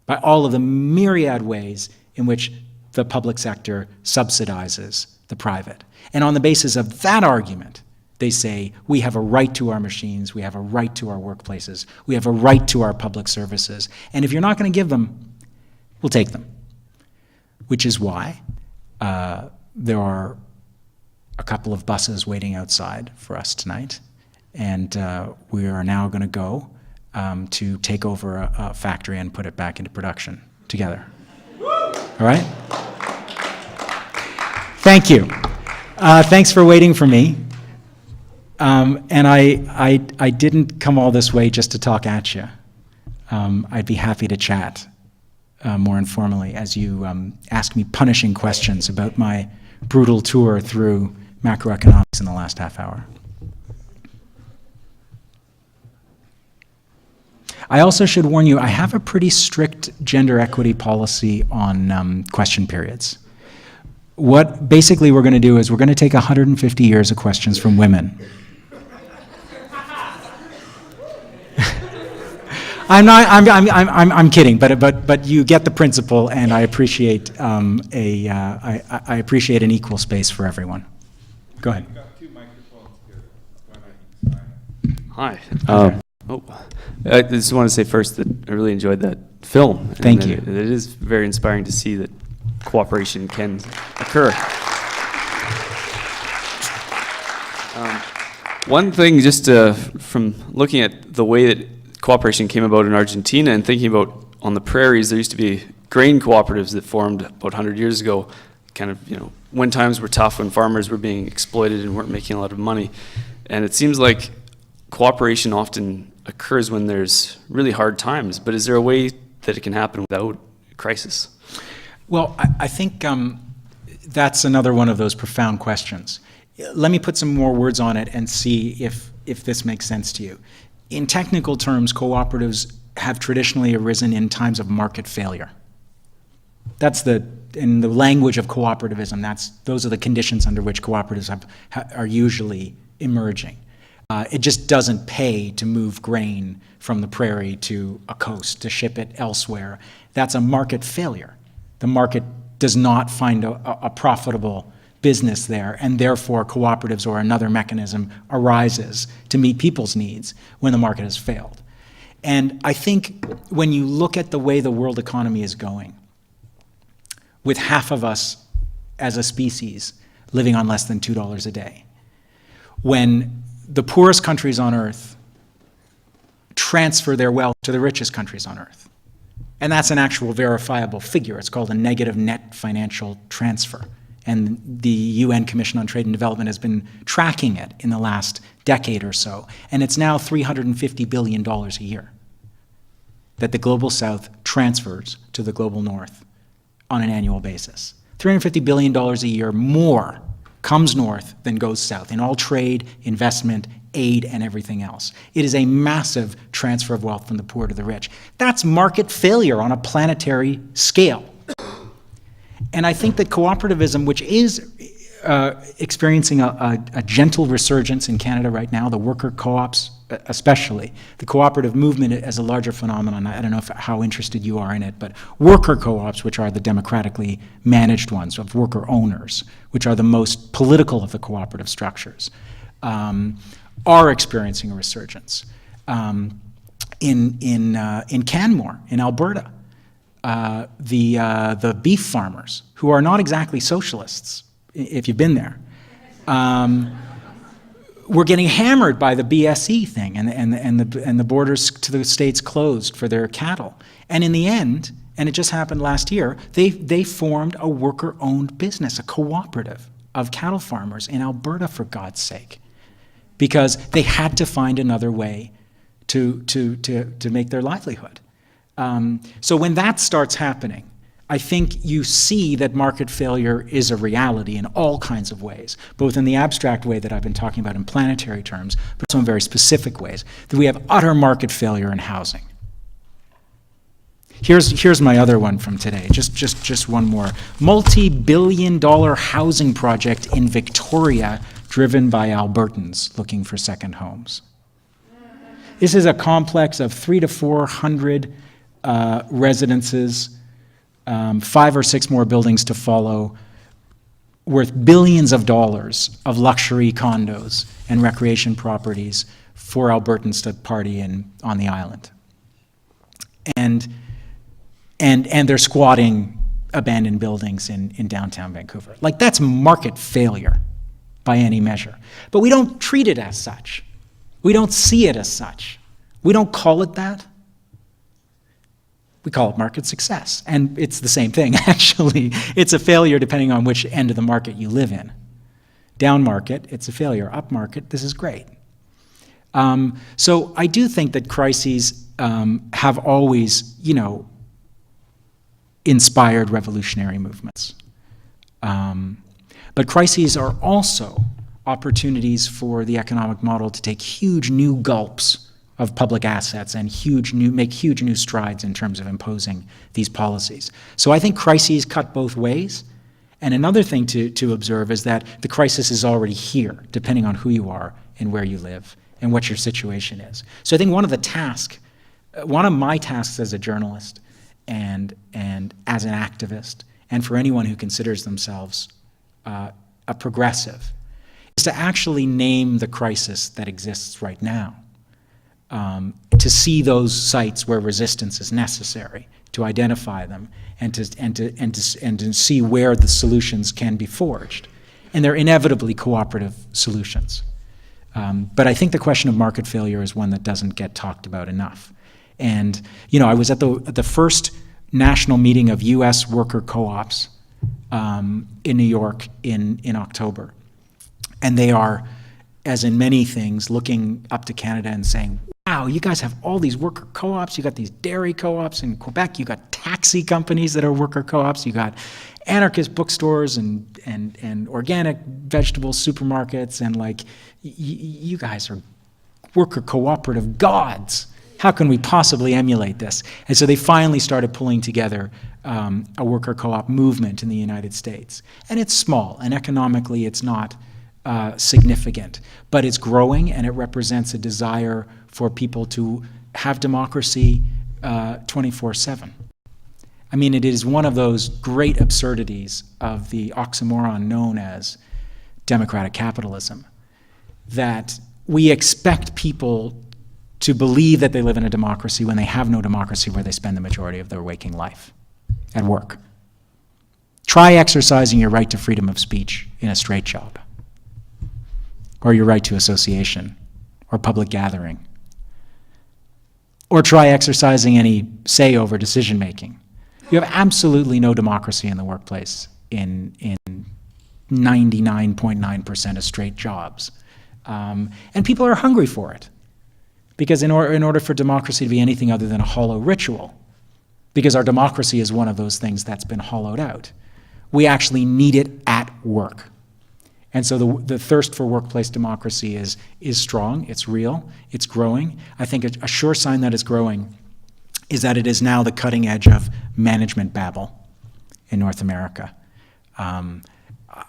by all of the myriad ways in which the public sector subsidizes the private. And on the basis of that argument, they say, we have a right to our machines, we have a right to our workplaces, we have a right to our public services, and if you're not going to give them, we'll take them. Which is why there are a couple of buses waiting outside for us tonight, and we are now going to go to take over a factory and put it back into production together. All right? Thank you. Thanks for waiting for me. And I didn't come all this way just to talk at you. I'd be happy to chat more informally as you ask me punishing questions about my brutal tour through macroeconomics in the last half hour. I also should warn you, I have a pretty strict gender equity policy on question periods. What basically we're going to do is we're going to take 150 years of questions from women. I'm kidding, but you get the principle, and I appreciate I appreciate an equal space for everyone. Go ahead. We've got two microphones here. Hi. I just want to say first that I really enjoyed that film. Thank you. It is very inspiring to see that cooperation can occur. One thing, just from looking at the way that cooperation came about in Argentina and thinking about on the prairies, there used to be grain cooperatives that formed about 100 years ago, kind of, when times were tough, when farmers were being exploited and weren't making a lot of money. And it seems like cooperation often occurs when there's really hard times, but is there a way that it can happen without crisis? Well, I think that's another one of those profound questions. Let me put some more words on it and see if this makes sense to you. In technical terms, cooperatives have traditionally arisen in times of market failure. That's in the language of cooperativism, those are the conditions under which cooperatives are usually emerging. It just doesn't pay to move grain from the prairie to a coast, to ship it elsewhere. That's a market failure. The market does not find a profitable business there, and therefore cooperatives or another mechanism arises to meet people's needs when the market has failed. And I think when you look at the way the world economy is going, with half of us as a species living on less than $2 a day, when the poorest countries on earth transfer their wealth to the richest countries on earth, and that's an actual verifiable figure. It's called a negative net financial transfer. And the UN Commission on Trade and Development has been tracking it in the last decade or so. And it's now $350 billion a year that the Global South transfers to the Global North on an annual basis. $350 billion a year more comes north than goes south in all trade, investment, aid, and everything else. It is a massive transfer of wealth from the poor to the rich. That's market failure on a planetary scale. And I think that cooperativism, which is experiencing a gentle resurgence in Canada right now, the worker co-ops especially, the cooperative movement as a larger phenomenon, I don't know how interested you are in it, but worker co-ops, which are the democratically managed ones of worker owners, which are the most political of the cooperative structures, are experiencing a resurgence. In Canmore, in Alberta, the beef farmers, who are not exactly socialists, if you've been there, were getting hammered by the BSE thing, and the borders to the states closed for their cattle. And in the end, and it just happened last year, they formed a worker-owned business, a cooperative of cattle farmers in Alberta, for God's sake, because they had to find another way to make their livelihood. So when that starts happening, I think you see that market failure is a reality in all kinds of ways, both in the abstract way that I've been talking about in planetary terms, but also in very specific ways, that we have utter market failure in housing. Here's my other one from today, just one more. Multi-billion-dollar housing project in Victoria driven by Albertans looking for second homes. This is a complex of 300 to 400 residences, 5 or 6 more buildings to follow, worth billions of dollars of luxury condos and recreation properties for Albertans to party in on the island. And they're squatting abandoned buildings in downtown Vancouver. Like, that's market failure by any measure. But we don't treat it as such. We don't see it as such. We don't call it that. We call it market success. And it's the same thing, actually. It's a failure depending on which end of the market you live in. Down market, it's a failure. Up market, this is great. So I do think that crises have always, inspired revolutionary movements. But crises are also opportunities for the economic model to take huge new gulps of public assets and make huge new strides in terms of imposing these policies. So I think crises cut both ways. And another thing to observe is that the crisis is already here, depending on who you are and where you live and what your situation is. So I think one of my tasks as a journalist and as an activist, and for anyone who considers themselves a progressive, is to actually name the crisis that exists right now. To see those sites where resistance is necessary, to identify them, and to see where the solutions can be forged, and they're inevitably cooperative solutions. But I think the question of market failure is one that doesn't get talked about enough. And I was at the first national meeting of U.S. worker co-ops in New York in October, and they are, as in many things, looking up to Canada and saying, wow, you guys have all these worker co-ops, you got these dairy co-ops in Quebec, you got taxi companies that are worker co-ops, you got anarchist bookstores and organic vegetable supermarkets, and you guys are worker cooperative gods. How can we possibly emulate this? And so they finally started pulling together a worker co-op movement in the United States. And it's small, and economically it's not significant, but it's growing, and it represents a desire for people to have democracy 24/7. I mean, it is one of those great absurdities of the oxymoron known as democratic capitalism, that we expect people to believe that they live in a democracy when they have no democracy where they spend the majority of their waking life, at work. Try exercising your right to freedom of speech in a straight job, or your right to association, or public gathering. Or try exercising any say over decision-making. You have absolutely no democracy in the workplace in 99.9% of straight jobs. And people are hungry for it. Because in order for democracy to be anything other than a hollow ritual, because our democracy is one of those things that's been hollowed out, we actually need it at work. And so the thirst for workplace democracy is strong, it's real, it's growing. I think a sure sign that it's growing is that it is now the cutting edge of management babble in North America.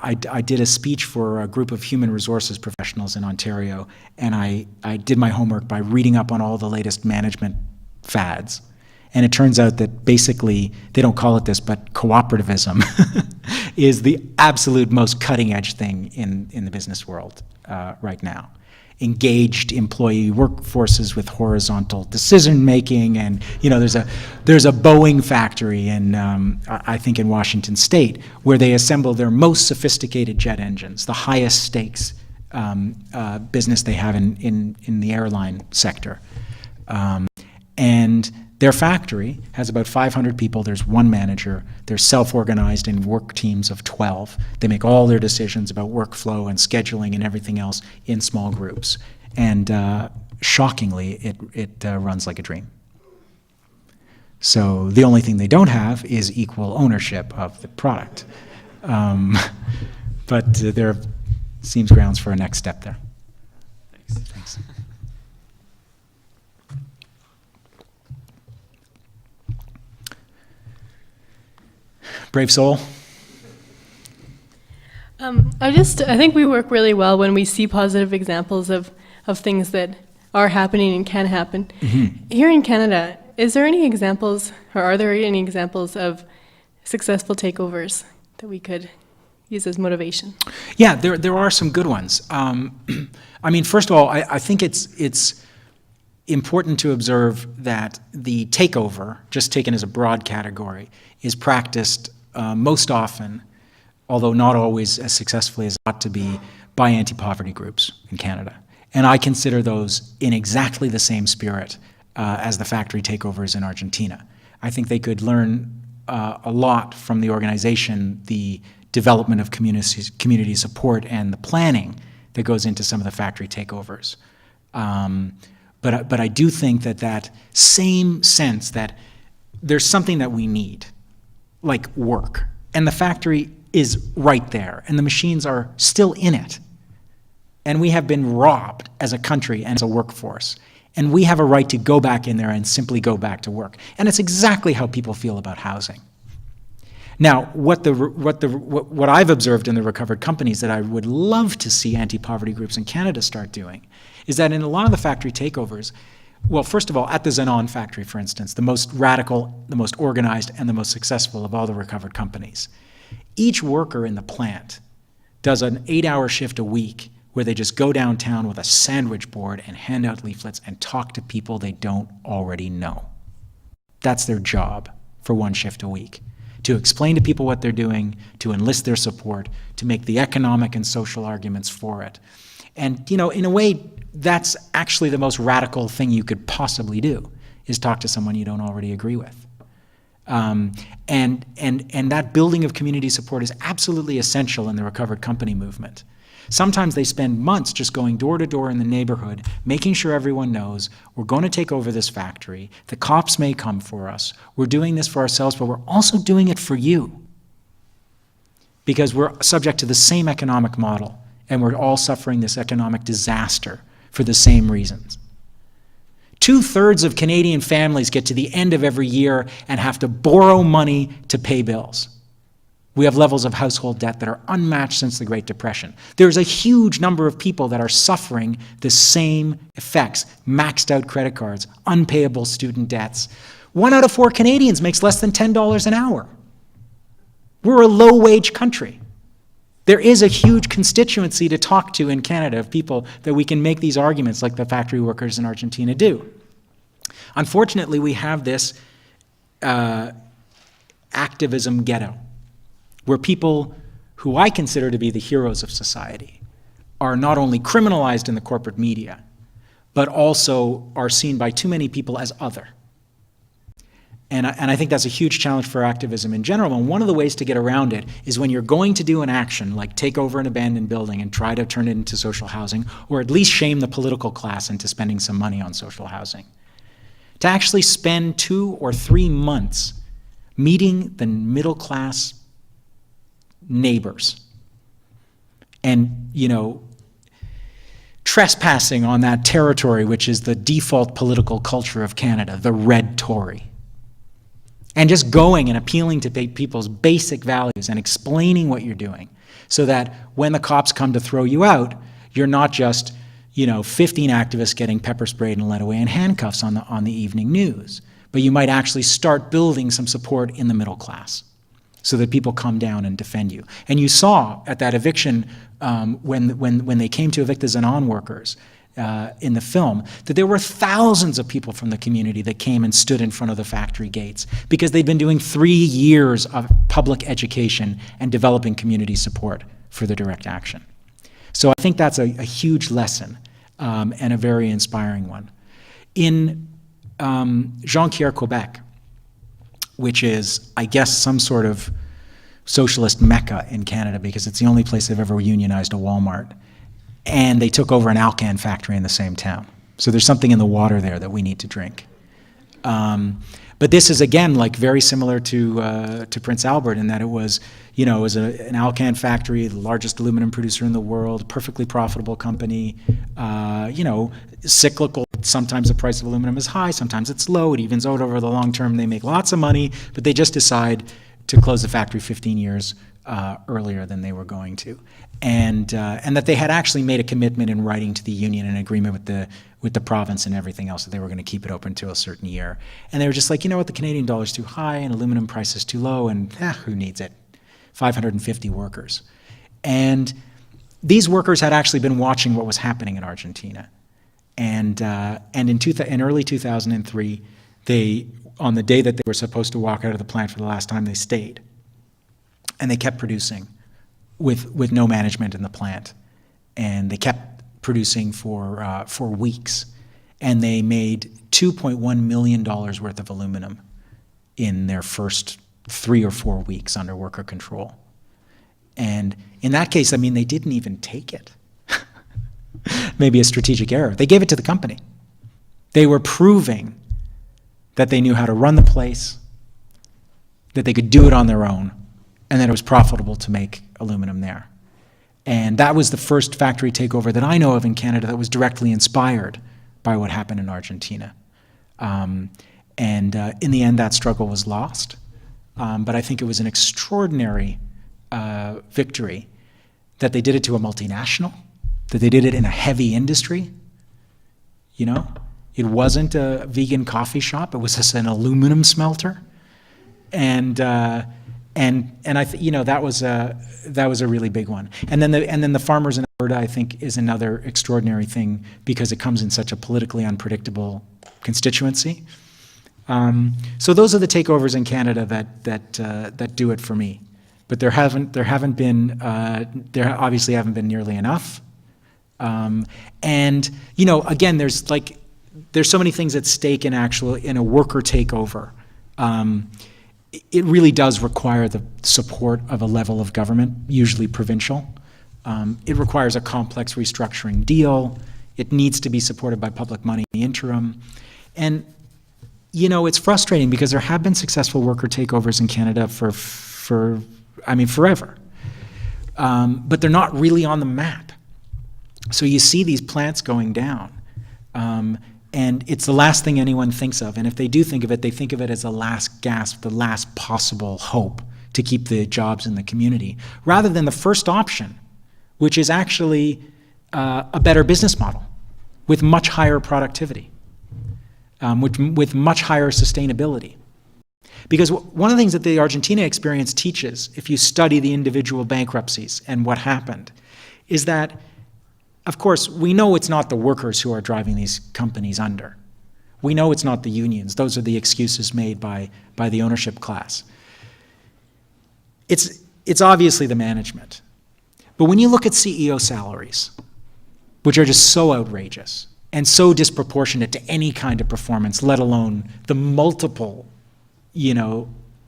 I did a speech for a group of human resources professionals in Ontario, and I did my homework by reading up on all the latest management fads. And it turns out that basically, they don't call it this, but cooperativism is the absolute most cutting edge thing in the business world right now. Engaged employee workforces with horizontal decision making, and there's a Boeing factory in I think in Washington State where they assemble their most sophisticated jet engines, the highest stakes business they have in the airline sector, and their factory has about 500 people. There's one manager. They're self-organized in work teams of 12. They make all their decisions about workflow and scheduling and everything else in small groups. And shockingly, it runs like a dream. So the only thing they don't have is equal ownership of the product. But there seems grounds for a next step there. Thanks. Brave soul. I think we work really well when we see positive examples of things that are happening and can happen. Mm-hmm. Here in Canada, is there any examples, or are there any examples of successful takeovers that we could use as motivation? Yeah, there are some good ones. I mean, first of all, I think it's important to observe that the takeover, just taken as a broad category, is practiced most often, although not always as successfully as it ought to be, by anti-poverty groups in Canada. And I consider those in exactly the same spirit as the factory takeovers in Argentina. I think they could learn a lot from the organization, the development of community support, and the planning that goes into some of the factory takeovers. But I do think that same sense that there's something that we need, like work, and the factory is right there, and the machines are still in it. And we have been robbed as a country and as a workforce. And we have a right to go back in there and simply go back to work. And it's exactly how people feel about housing. Now, what I've observed in the recovered companies that I would love to see anti-poverty groups in Canada start doing is that in a lot of the factory takeovers, well, first of all, at the Zenon factory, for instance, the most radical, the most organized, and the most successful of all the recovered companies, each worker in the plant does an 8-hour shift a week where they just go downtown with a sandwich board and hand out leaflets and talk to people they don't already know. That's their job for one shift a week, to explain to people what they're doing, to enlist their support, to make the economic and social arguments for it. And, in a way, that's actually the most radical thing you could possibly do, is talk to someone you don't already agree with. And that building of community support is absolutely essential in the recovered company movement. Sometimes they spend months just going door to door in the neighborhood, making sure everyone knows we're going to take over this factory, the cops may come for us, we're doing this for ourselves, but we're also doing it for you. Because we're subject to the same economic model, and we're all suffering this economic disaster for the same reasons. 2/3 of Canadian families get to the end of every year and have to borrow money to pay bills. We have levels of household debt that are unmatched since the Great Depression. There's a huge number of people that are suffering the same effects: maxed out credit cards, unpayable student debts. 1 out of 4 Canadians makes less than $10 an hour. We're a low-wage country. There is a huge constituency to talk to in Canada of people that we can make these arguments like the factory workers in Argentina do. Unfortunately, we have this activism ghetto, where people who I consider to be the heroes of society are not only criminalized in the corporate media, but also are seen by too many people as other. And I think that's a huge challenge for activism in general. And one of the ways to get around it is when you're going to do an action, like take over an abandoned building and try to turn it into social housing, or at least shame the political class into spending some money on social housing, to actually spend 2 or 3 months meeting the middle class neighbors and, trespassing on that territory, which is the default political culture of Canada, the red Tory. And just going and appealing to people's basic values and explaining what you're doing so that when the cops come to throw you out, you're not just, 15 activists getting pepper sprayed and led away in handcuffs on the evening news, but you might actually start building some support in the middle class so that people come down and defend you. And you saw at that eviction, when they came to evict the Zanon workers in the film, that there were thousands of people from the community that came and stood in front of the factory gates because they'd been doing 3 years of public education and developing community support for the direct action. So I think that's a huge lesson and a very inspiring one. In Jonquière, Quebec, which is, I guess, some sort of socialist mecca in Canada because it's the only place they've ever unionized a Walmart. And they took over an Alcan factory in the same town. So there's something in the water there that we need to drink. But this is, again, like very similar to Prince Albert in that it was, an Alcan factory, the largest aluminum producer in the world, perfectly profitable company, cyclical. Sometimes the price of aluminum is high, sometimes it's low. It evens out over the long term. They make lots of money, but they just decide to close the factory 15 years earlier than they were going to. And that they had actually made a commitment in writing to the union, an agreement with the province and everything else, that they were going to keep it open until a certain year. And they were just like, the Canadian dollar's too high and aluminum price is too low, and who needs it? 550 workers. And these workers had actually been watching what was happening in Argentina. And in early 2003, on the day that they were supposed to walk out of the plant for the last time, they stayed. And they kept producing with no management in the plant. And they kept producing for weeks. And they made $2.1 million worth of aluminum in their first 3 or 4 weeks under worker control. And in that case, they didn't even take it. Maybe a strategic error. They gave it to the company. They were proving that they knew how to run the place, that they could do it on their own, and that it was profitable to make aluminum there. And that was the first factory takeover that I know of in Canada that was directly inspired by what happened in Argentina. In the end, that struggle was lost. But I think it was an extraordinary victory that they did it to a multinational, that they did it in a heavy industry. It wasn't a vegan coffee shop; it was just an aluminum smelter, and that was a really big one. And then the farmers in Alberta, I think, is another extraordinary thing because it comes in such a politically unpredictable constituency. So those are the takeovers in Canada that do it for me. But there obviously haven't been nearly enough. Again, there's so many things at stake in a worker takeover. It really does require the support of a level of government, usually provincial. It requires a complex restructuring deal. It needs to be supported by public money in the interim. And, it's frustrating because there have been successful worker takeovers in Canada for forever. But they're not really on the map. So you see these plants going down. And it's the last thing anyone thinks of. And if they do think of it, they think of it as the last gasp, the last possible hope to keep the jobs in the community, rather than the first option, which is actually a better business model with much higher productivity, with much higher sustainability. Because one of the things that the Argentina experience teaches, if you study the individual bankruptcies and what happened, is that, of course, we know it's not the workers who are driving these companies under. We know it's not the unions. Those are the excuses made by the ownership class. It's obviously the management. But when you look at CEO salaries, which are just so outrageous and so disproportionate to any kind of performance, let alone the multiple,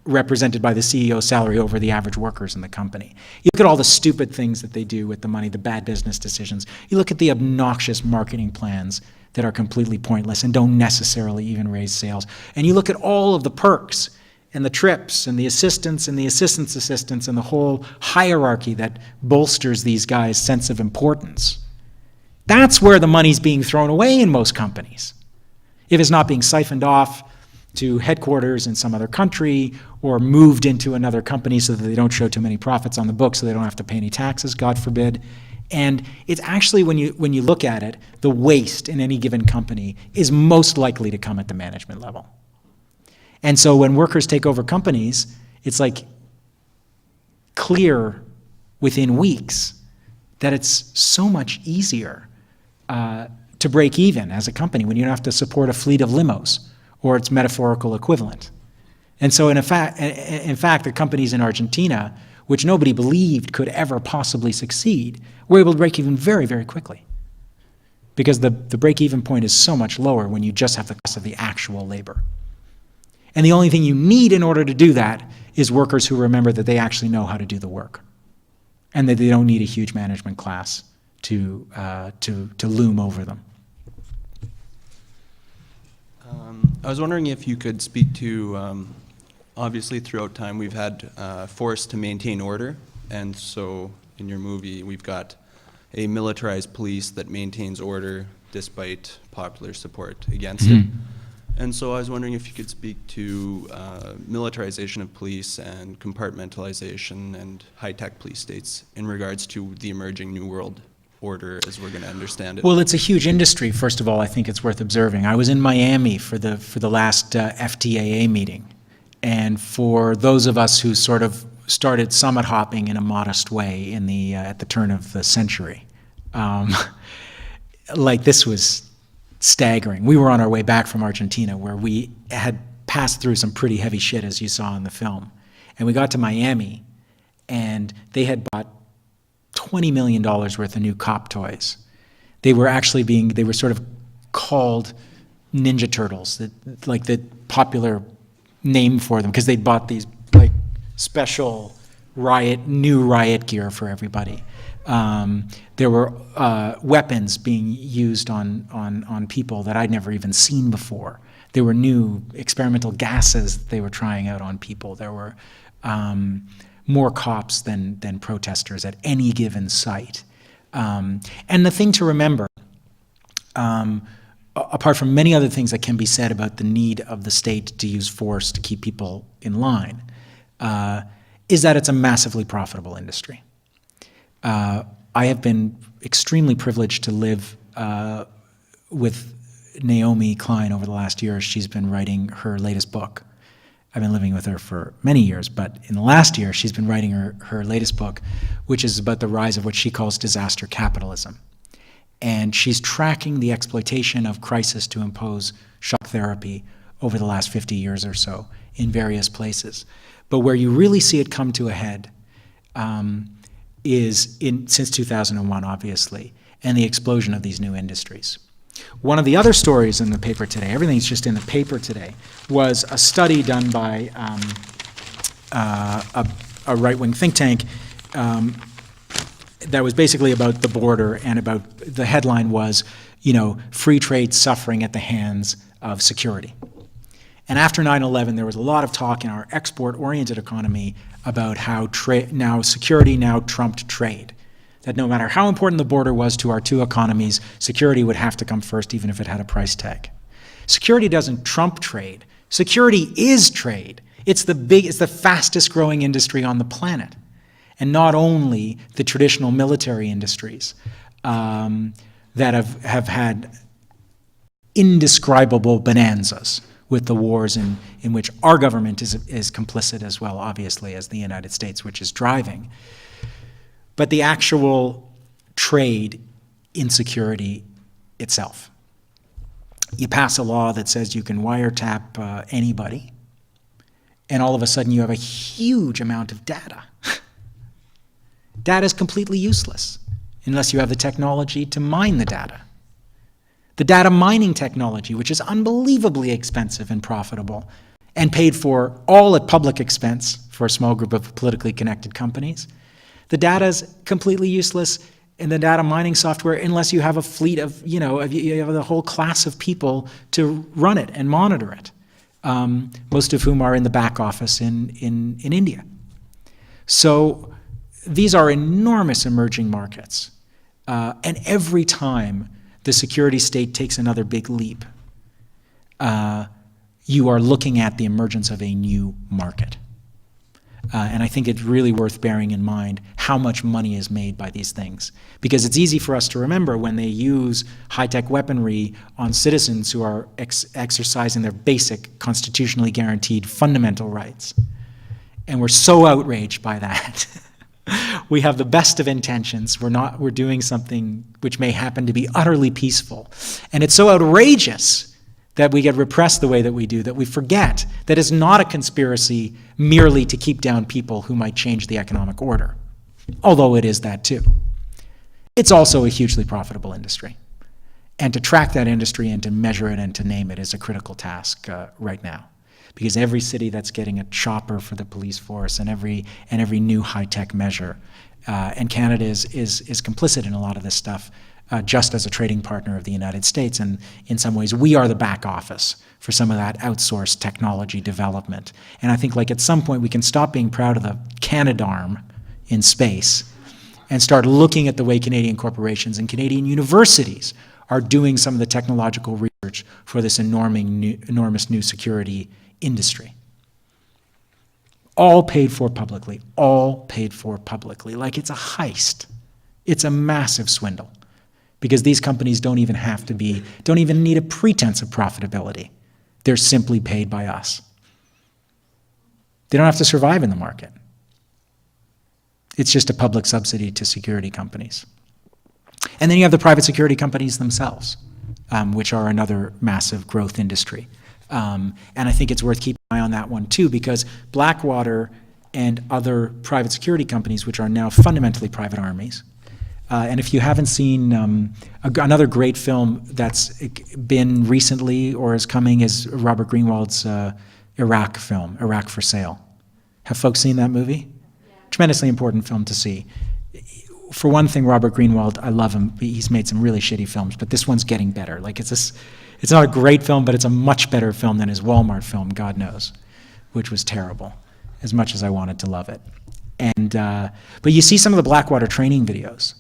represented by the CEO salary over the average workers in the company. You look at all the stupid things that they do with the money, the bad business decisions. You look at the obnoxious marketing plans that are completely pointless and don't necessarily even raise sales. And you look at all of the perks and the trips and the assistants and the assistant's assistants and the whole hierarchy that bolsters these guys' sense of importance. That's where the money's being thrown away in most companies. If it's not being siphoned off to headquarters in some other country or moved into another company so that they don't show too many profits on the books so they don't have to pay any taxes, God forbid. And it's actually, when you look at it, the waste in any given company is most likely to come at the management level. And so when workers take over companies, it's like clear within weeks that it's so much easier to break even as a company when you don't have to support a fleet of limos or its metaphorical equivalent. And so in fact, the companies in Argentina, which nobody believed could ever possibly succeed, were able to break even very, very quickly. Because the break-even point is so much lower when you just have the cost of the actual labor. And the only thing you need in order to do that is workers who remember that they actually know how to do the work, and that they don't need a huge management class to loom over them. I was wondering if you could speak to, obviously throughout time we've had force to maintain order, and so in your movie we've got a militarized police that maintains order despite popular support against it. And so I was wondering if you could speak to militarization of police and compartmentalization and high-tech police states in regards to the emerging New World Order as we're going to understand it. Well, it's a huge industry, first of all. I think it's worth observing. I was in Miami for the last FTAA meeting. And for those of us who sort of started summit hopping in a modest way at the turn of the century, this was staggering. We were on our way back from Argentina, where we had passed through some pretty heavy shit, as you saw in the film. And we got to Miami, and they had bought $20 million worth of new cop toys. They were sort of called Ninja Turtles, the popular name for them, because they'd bought these special new riot gear for everybody. There were weapons being used on people that I'd never even seen before. There were new experimental gases that they were trying out on people. There were more cops than protesters at any given site. And the thing to remember, apart from many other things that can be said about the need of the state to use force to keep people in line, is that it's a massively profitable industry. I have been extremely privileged to live with Naomi Klein over the last year. She's been writing her latest book. I've been living with her for many years, but in the last year, she's been writing her latest book, which is about the rise of what she calls disaster capitalism. And she's tracking the exploitation of crisis to impose shock therapy over the last 50 years or so in various places. But where you really see it come to a head is since 2001, obviously, and the explosion of these new industries. One of the other stories in the paper today, everything's just in the paper today, was a study done by a right-wing think tank that was basically about the border, and about, the headline was, free trade suffering at the hands of security. And after 9/11, there was a lot of talk in our export-oriented economy about how security now trumped trade. That no matter how important the border was to our two economies, security would have to come first, even if it had a price tag. Security doesn't trump trade. Security is trade. It's the fastest growing industry on the planet. And not only the traditional military industries that have had indescribable bonanzas with the wars in which our government is complicit as well, obviously, as the United States, which is driving. But the actual trade in security itself. You pass a law that says you can wiretap anybody, and all of a sudden you have a huge amount of data. Data is completely useless unless you have the technology to mine the data. The data mining technology, which is unbelievably expensive and profitable, and paid for all at public expense for a small group of politically connected companies. The data is completely useless in the data mining software unless you have a fleet of, you have a whole class of people to run it and monitor it, most of whom are in the back office in India. So these are enormous emerging markets. And every time the security state takes another big leap, you are looking at the emergence of a new market. And I think it's really worth bearing in mind how much money is made by these things. Because it's easy for us to remember when they use high-tech weaponry on citizens who are exercising their basic constitutionally guaranteed fundamental rights. And we're so outraged by that. We have the best of intentions. We're doing something which may happen to be utterly peaceful. And it's so outrageous that we get repressed the way that we do, that we forget that it's not a conspiracy merely to keep down people who might change the economic order, although it is that too. It's also a hugely profitable industry. And to track that industry and to measure it and to name it is a critical task right now. Because every city that's getting a chopper for the police force and every new high-tech measure, and Canada is complicit in a lot of this stuff, just as a trading partner of the United States. And in some ways, we are the back office for some of that outsourced technology development. And I think at some point we can stop being proud of the Canadarm in space and start looking at the way Canadian corporations and Canadian universities are doing some of the technological research for this enormous new security industry. All paid for publicly, like it's a heist. It's a massive swindle. Because these companies don't even need a pretense of profitability. They're simply paid by us. They don't have to survive in the market. It's just a public subsidy to security companies. And then you have the private security companies themselves, which are another massive growth industry. And I think it's worth keeping an eye on that one too, because Blackwater and other private security companies, which are now fundamentally private armies, and if you haven't seen another great film that's been recently or is coming is Robert Greenwald's Iraq film, Iraq for Sale. Have folks seen that movie? Yeah. Tremendously important film to see. For one thing, Robert Greenwald, I love him. He's made some really shitty films, but this one's getting better. It's not a great film, but it's a much better film than his Walmart film, God Knows, which was terrible, as much as I wanted to love it. And but you see some of the Blackwater training videos.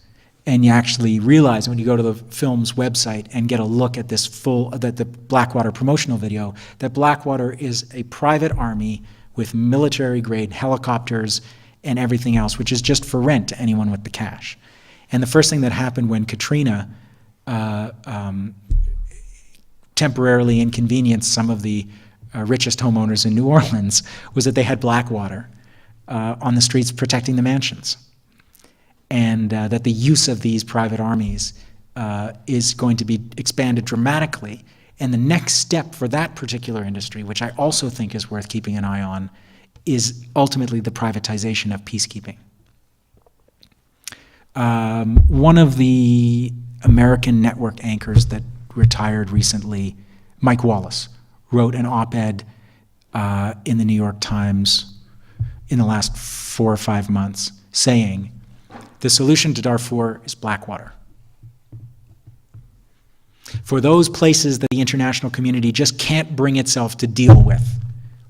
And you actually realize when you go to the film's website and get a look at the Blackwater promotional video, that Blackwater is a private army with military-grade helicopters and everything else, which is just for rent to anyone with the cash. And the first thing that happened when Katrina temporarily inconvenienced some of the richest homeowners in New Orleans was that they had Blackwater on the streets protecting the mansions. And that the use of these private armies is going to be expanded dramatically. And the next step for that particular industry, which I also think is worth keeping an eye on, is ultimately the privatization of peacekeeping. One of the American network anchors that retired recently, Mike Wallace, wrote an op-ed in the New York Times in the last 4 or 5 months saying, the solution to Darfur is Blackwater. For those places that the international community just can't bring itself to deal with,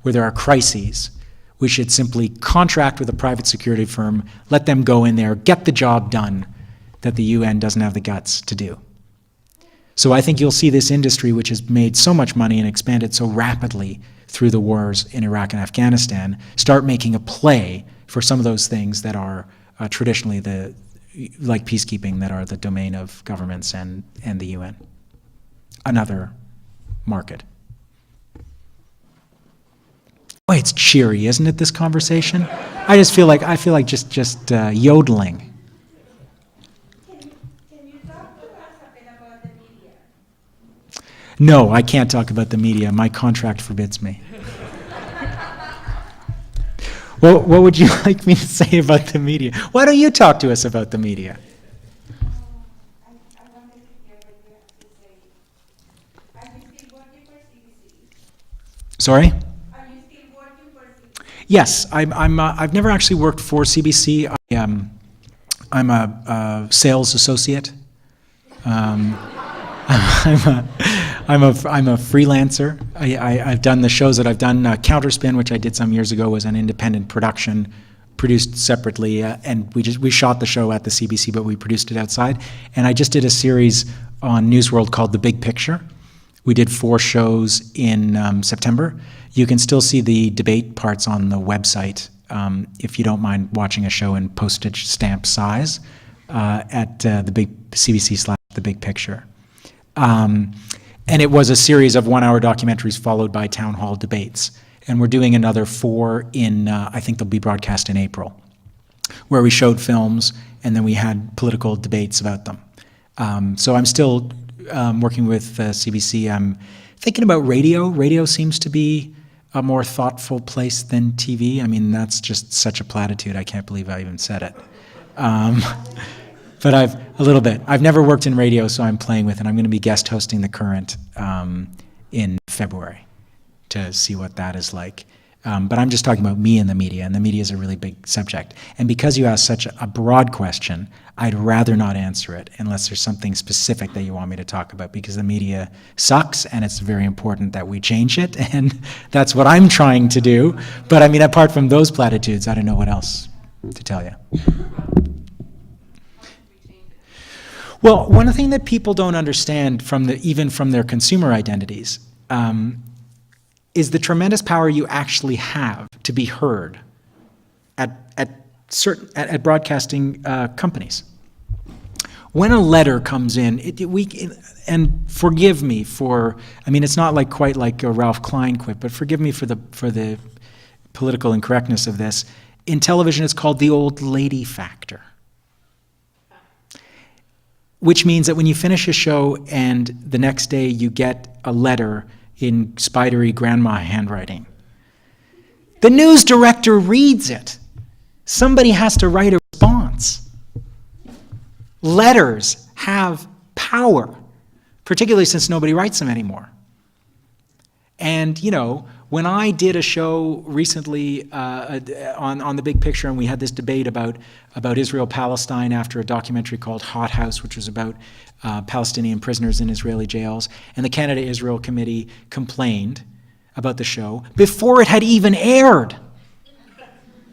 where there are crises, we should simply contract with a private security firm, let them go in there, get the job done that the UN doesn't have the guts to do. So I think you'll see this industry, which has made so much money and expanded so rapidly through the wars in Iraq and Afghanistan, start making a play for some of those things that are traditionally like peacekeeping, that are the domain of governments and the UN. Another market. Boy, it's cheery, isn't it, this conversation? I feel like just yodeling. Can you talk to us a bit about the media? No, I can't talk about the media. My contract forbids me. Well, what would you like me to say about the media? Why don't you talk to us about the media? I wanted to hear what you have to say. Are you still working for CBC? Sorry? Are you still working for CBC? Yes, I've never actually worked for CBC. I'm a sales associate. I'm a freelancer. I've done the shows that I've done. Counterspin, which I did some years ago, was an independent production, produced separately, and we shot the show at the CBC, but we produced it outside. And I just did a series on Newsworld called The Big Picture. We did 4 shows in September. You can still see the debate parts on the website if you don't mind watching a show in postage stamp size at the big CBC/The Big Picture. And it was a series of 1-hour documentaries followed by town hall debates. And we're doing another 4 in, I think they'll be broadcast in April, where we showed films and then we had political debates about them. So I'm still working with CBC. I'm thinking about radio. Radio seems to be a more thoughtful place than TV. I mean, that's just such a platitude. I can't believe I even said it. But I've never worked in radio, so I'm playing with it. I'm going to be guest hosting The Current in February to see what that is like. But I'm just talking about me and the media is a really big subject. And because you asked such a broad question, I'd rather not answer it unless there's something specific that you want me to talk about, because the media sucks and it's very important that we change it, and that's what I'm trying to do. But I mean, apart from those platitudes, I don't know what else to tell you. Well, one thing that people don't understand even from their consumer identities is the tremendous power you actually have to be heard at broadcasting companies. When a letter comes in, and forgive me for, I mean, it's not quite like a Ralph Klein quip, but forgive me for the political incorrectness of this. In television, it's called the old lady factor, which means that when you finish a show and the next day you get a letter in spidery grandma handwriting, the news director reads it. Somebody has to write a response. Letters have power, particularly since nobody writes them anymore. And, when I did a show recently on The Big Picture, and we had this debate about Israel-Palestine after a documentary called Hot House, which was about Palestinian prisoners in Israeli jails, and the Canada-Israel Committee complained about the show before it had even aired.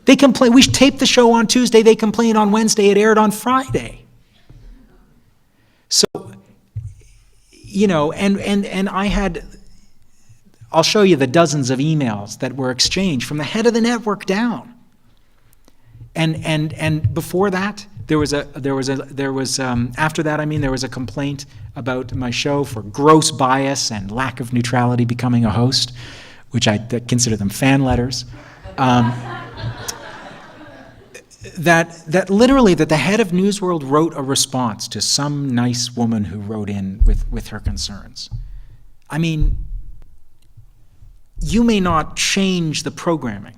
They complained. We taped the show on Tuesday. They complained on Wednesday. It aired on Friday. So, and I had... I'll show you the dozens of emails that were exchanged from the head of the network down. And before that, there was after that, there was a complaint about my show for gross bias and lack of neutrality becoming a host, which I consider them fan letters. That literally the head of Newsworld wrote a response to some nice woman who wrote in with her concerns. I mean, you may not change the programming,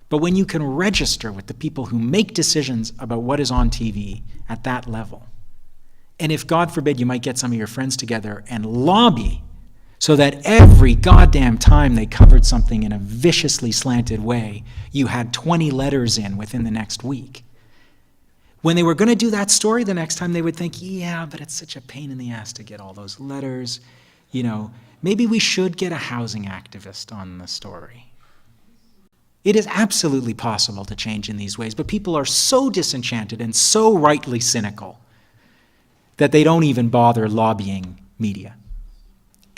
but when you can register with the people who make decisions about what is on TV at that level, and if, God forbid, you might get some of your friends together and lobby so that every goddamn time they covered something in a viciously slanted way, you had 20 letters in within the next week. When they were going to do that story the next time, they would think, yeah, but it's such a pain in the ass to get all those letters, maybe we should get a housing activist on the story. It is absolutely possible to change in these ways, but people are so disenchanted and so rightly cynical that they don't even bother lobbying media.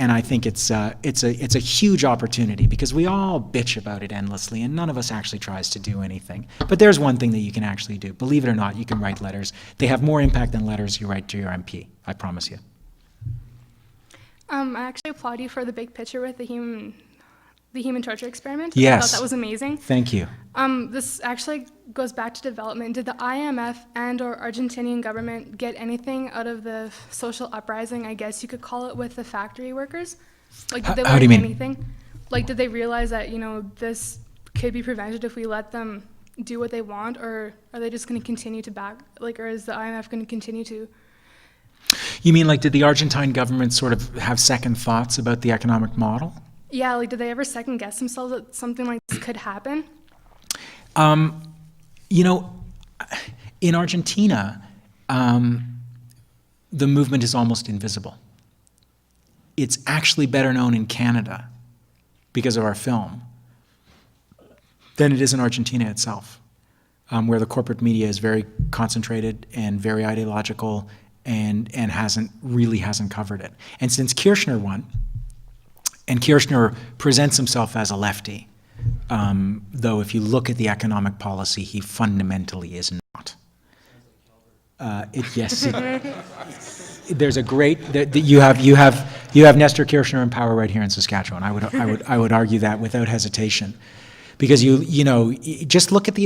And I think it's a huge opportunity because we all bitch about it endlessly and none of us actually tries to do anything. But there's one thing that you can actually do. Believe it or not, you can write letters. They have more impact than letters you write to your MP, I promise you. I actually applaud you for the big picture with the human torture experiment. Yes. I thought that was amazing. Thank you. This actually goes back to development. Did the IMF and/or Argentinian government get anything out of the social uprising, I guess you could call it, with the factory workers? Like, did they How do you learn mean? anything? Like, did they realize that, this could be prevented if we let them do what they want, or are they just going to continue to or is the IMF going to continue to? You mean like did the Argentine government sort of have second thoughts about the economic model? Yeah, like, did they ever second guess themselves that something like this could happen? In Argentina, the movement is almost invisible. It's actually better known in Canada because of our film than it is in Argentina itself, where the corporate media is very concentrated and very ideological and hasn't covered it. And since Kirchner won, and Kirchner presents himself as a lefty, though if you look at the economic policy, he fundamentally is not. There's a great you have Nestor Kirchner in power right here in Saskatchewan. I would argue that without hesitation, because you just look at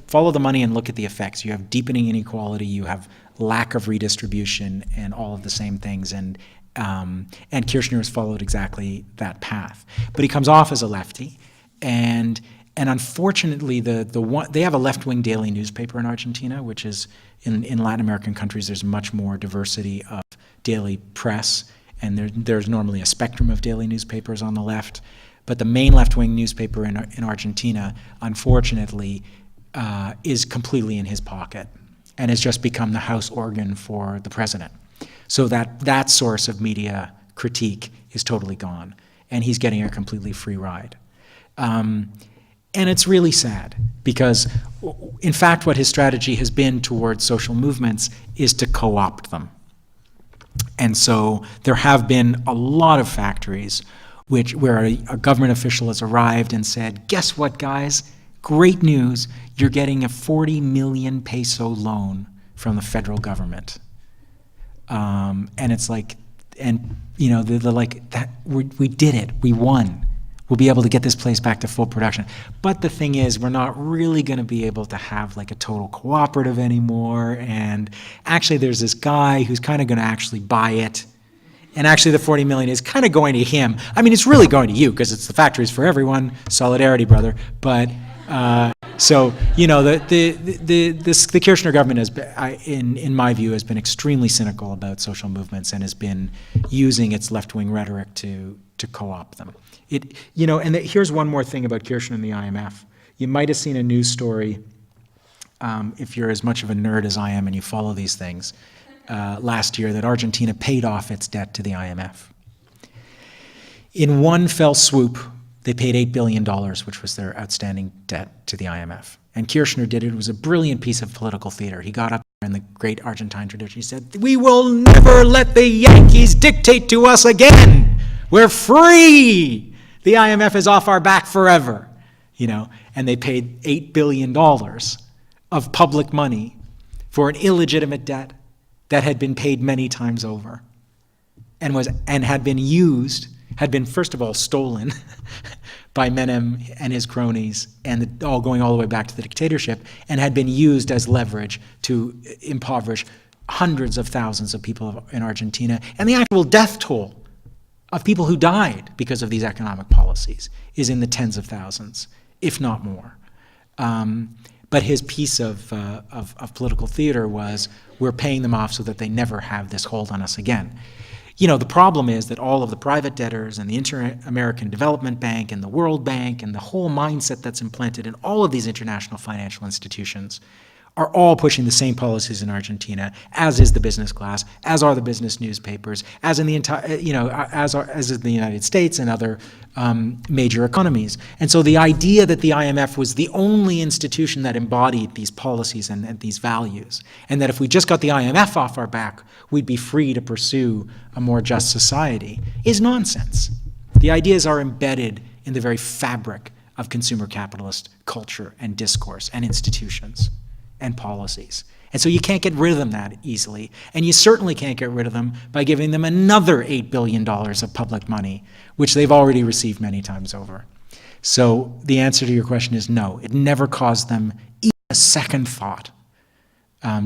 follow the money and look at the effects. You have deepening inequality, you have lack of redistribution, and all of the same things. And Kirchner has followed exactly that path, but he comes off as a lefty, and unfortunately, they have a left-wing daily newspaper in Argentina, which is in Latin American countries. There's much more diversity of daily press, and there's normally a spectrum of daily newspapers on the left. But the main left-wing newspaper in Argentina, unfortunately, is completely in his pocket, and has just become the house organ for the president. So that source of media critique is totally gone, and he's getting a completely free ride. And it's really sad because, in fact, what his strategy has been towards social movements is to co-opt them. And so there have been a lot of factories where a government official has arrived and said, guess what, guys? Great news, you're getting a 40 million peso loan from the federal government. And it's like, they're like, that we did it, we won. We'll be able to get this place back to full production. But the thing is, we're not really going to be able to have like a total cooperative anymore. And actually, there's this guy who's kind of going to actually buy it. And actually, the 40 million is kind of going to him. I mean, it's really going to you because it's the factories for everyone. Solidarity, brother. But so the Kirchner government has, in my view, has been extremely cynical about social movements and has been using its left-wing rhetoric to co-opt them. Here's one more thing about Kirchner and the IMF. You might have seen a news story, if you're as much of a nerd as I am and you follow these things, last year that Argentina paid off its debt to the IMF. In one fell swoop, they paid $8 billion, which was their outstanding debt to the IMF. And Kirchner did it. It was a brilliant piece of political theater. He got up there in the great Argentine tradition. He said, "We will never let the Yankees dictate to us again. We're free. The IMF is off our back forever." And they paid $8 billion of public money for an illegitimate debt that had been paid many times over and had been first of all stolen by Menem and his cronies, and all going all the way back to the dictatorship, and had been used as leverage to impoverish hundreds of thousands of people in Argentina. And the actual death toll of people who died because of these economic policies is in the tens of thousands, if not more. But his piece of political theater was, we're paying them off so that they never have this hold on us again. The problem is that all of the private debtors and the Inter-American Development Bank and the World Bank and the whole mindset that's implanted in all of these international financial institutions are all pushing the same policies in Argentina, as is the business class, as are the business newspapers, as in the entire, as is the United States and other major economies. And so the idea that the IMF was the only institution that embodied these policies and these values, and that if we just got the IMF off our back, we'd be free to pursue a more just society, is nonsense. The ideas are embedded in the very fabric of consumer capitalist culture and discourse and institutions and policies. And so you can't get rid of them that easily. And you certainly can't get rid of them by giving them another $8 billion of public money, which they've already received many times over. So the answer to your question is no. It never caused them even a second thought,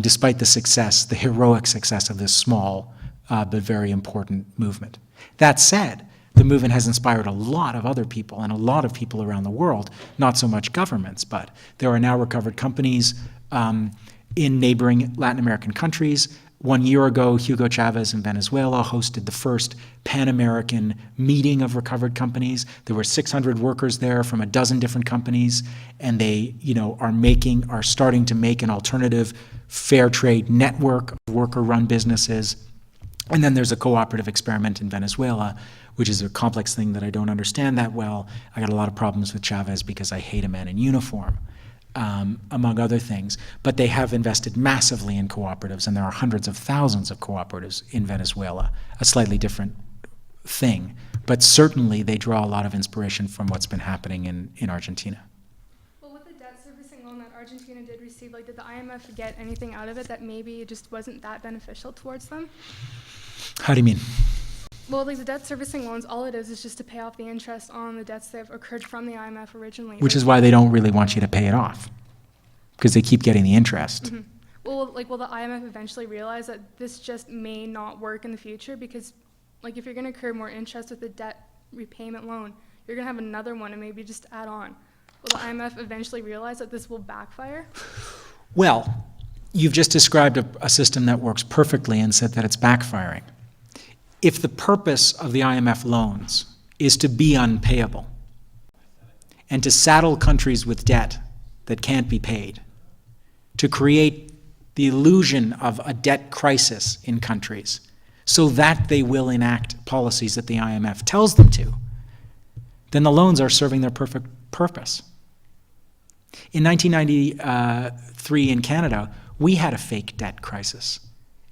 despite the success, the heroic success of this small but very important movement. That said, the movement has inspired a lot of other people and a lot of people around the world, not so much governments, but there are now recovered companies in neighboring Latin American countries. 1 year ago, Hugo Chavez in Venezuela hosted the first Pan-American meeting of recovered companies. There were 600 workers there from a dozen different companies, and they, are starting to make an alternative fair trade network of worker-run businesses. And then there's a cooperative experiment in Venezuela, which is a complex thing that I don't understand that well. I got a lot of problems with Chavez because I hate a man in uniform, among other things. But they have invested massively in cooperatives, and there are hundreds of thousands of cooperatives in Venezuela, a slightly different thing. But certainly they draw a lot of inspiration from what's been happening in Argentina. Well, with the debt servicing loan that Argentina did receive, did the IMF get anything out of it that maybe it just wasn't that beneficial towards them? How do you mean? Well, the debt servicing loans, all it is just to pay off the interest on the debts that have occurred from the IMF originally. Which is why they don't really want you to pay it off, because they keep getting the interest. Mm-hmm. Well, will the IMF eventually realize that this just may not work in the future? Because, if you're going to incur more interest with the debt repayment loan, you're going to have another one and maybe just add on. Will the IMF eventually realize that this will backfire? Well, you've just described a system that works perfectly and said that it's backfiring. If the purpose of the IMF loans is to be unpayable and to saddle countries with debt that can't be paid, to create the illusion of a debt crisis in countries so that they will enact policies that the IMF tells them to, then the loans are serving their perfect purpose. In 1993 in Canada, we had a fake debt crisis,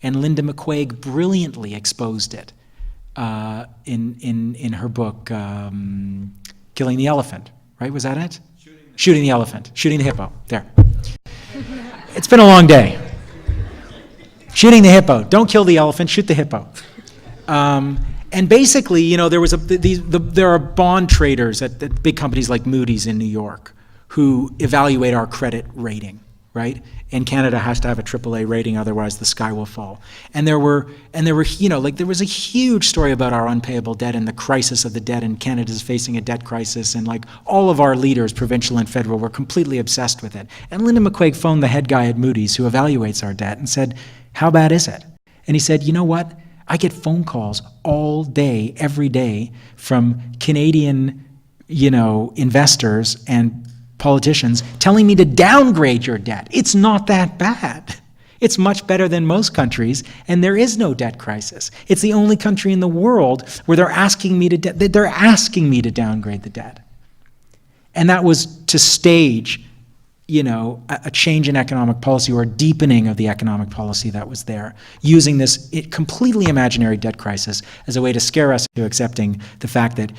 and Linda McQuaig brilliantly exposed it in her book, Killing the Elephant, right? Was that it? Shooting the Elephant. Shooting the Hippo. There. It's been a long day. Shooting the hippo. Don't kill the elephant, shoot the hippo. And basically, there are bond traders at big companies like Moody's in New York who evaluate our credit rating, right? And Canada has to have a AAA rating, otherwise the sky will fall. And there was a huge story about our unpayable debt and the crisis of the debt, and Canada's facing a debt crisis, and all of our leaders, provincial and federal, were completely obsessed with it. And Linda McQuaig phoned the head guy at Moody's who evaluates our debt and said, "How bad is it?" And he said, "You know what? I get phone calls all day, every day, from Canadian, investors and politicians telling me to downgrade your debt. It's not that bad. It's much better than most countries, and there is no debt crisis. It's the only country in the world where they're asking me to downgrade the debt." And that was to stage, a change in economic policy or a deepening of the economic policy that was there, using this completely imaginary debt crisis as a way to scare us into accepting the fact that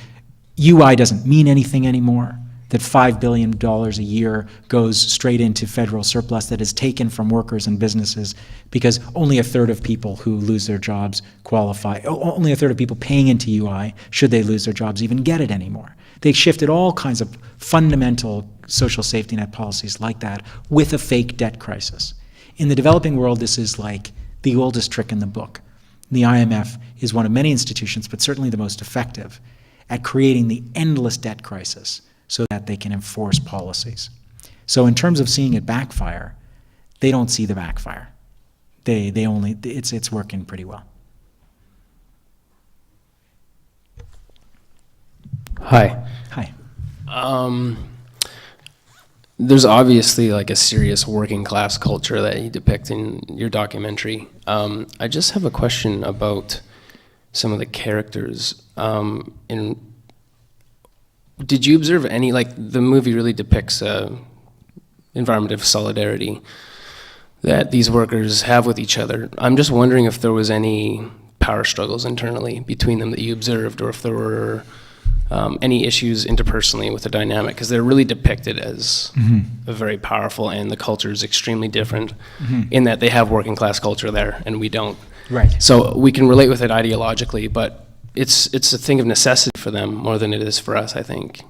UI doesn't mean anything anymore, that $5 billion a year goes straight into federal surplus that is taken from workers and businesses because only a third of people who lose their jobs qualify. Only a third of people paying into UI, should they lose their jobs, even get it anymore. They shifted all kinds of fundamental social safety net policies like that with a fake debt crisis. In the developing world, this is like the oldest trick in the book. The IMF is one of many institutions, but certainly the most effective at creating the endless debt crisis so that they can enforce policies. So in terms of seeing it backfire, they don't see the backfire. It's working pretty well. Hi. Hi. there's obviously like a serious working class culture that you depict in your documentary. I just have a question about some of the characters. Did you observe any, like the movie really depicts environment of solidarity that these workers have with each other. I'm just wondering if there was any power struggles internally between them that you observed, or if there were any issues interpersonally with the dynamic, because they're really depicted as a very powerful, and the culture is extremely different in that they have working class culture there and we don't. Right. So we can relate with it ideologically, but it's a thing of necessity for them more than it is for us, I think.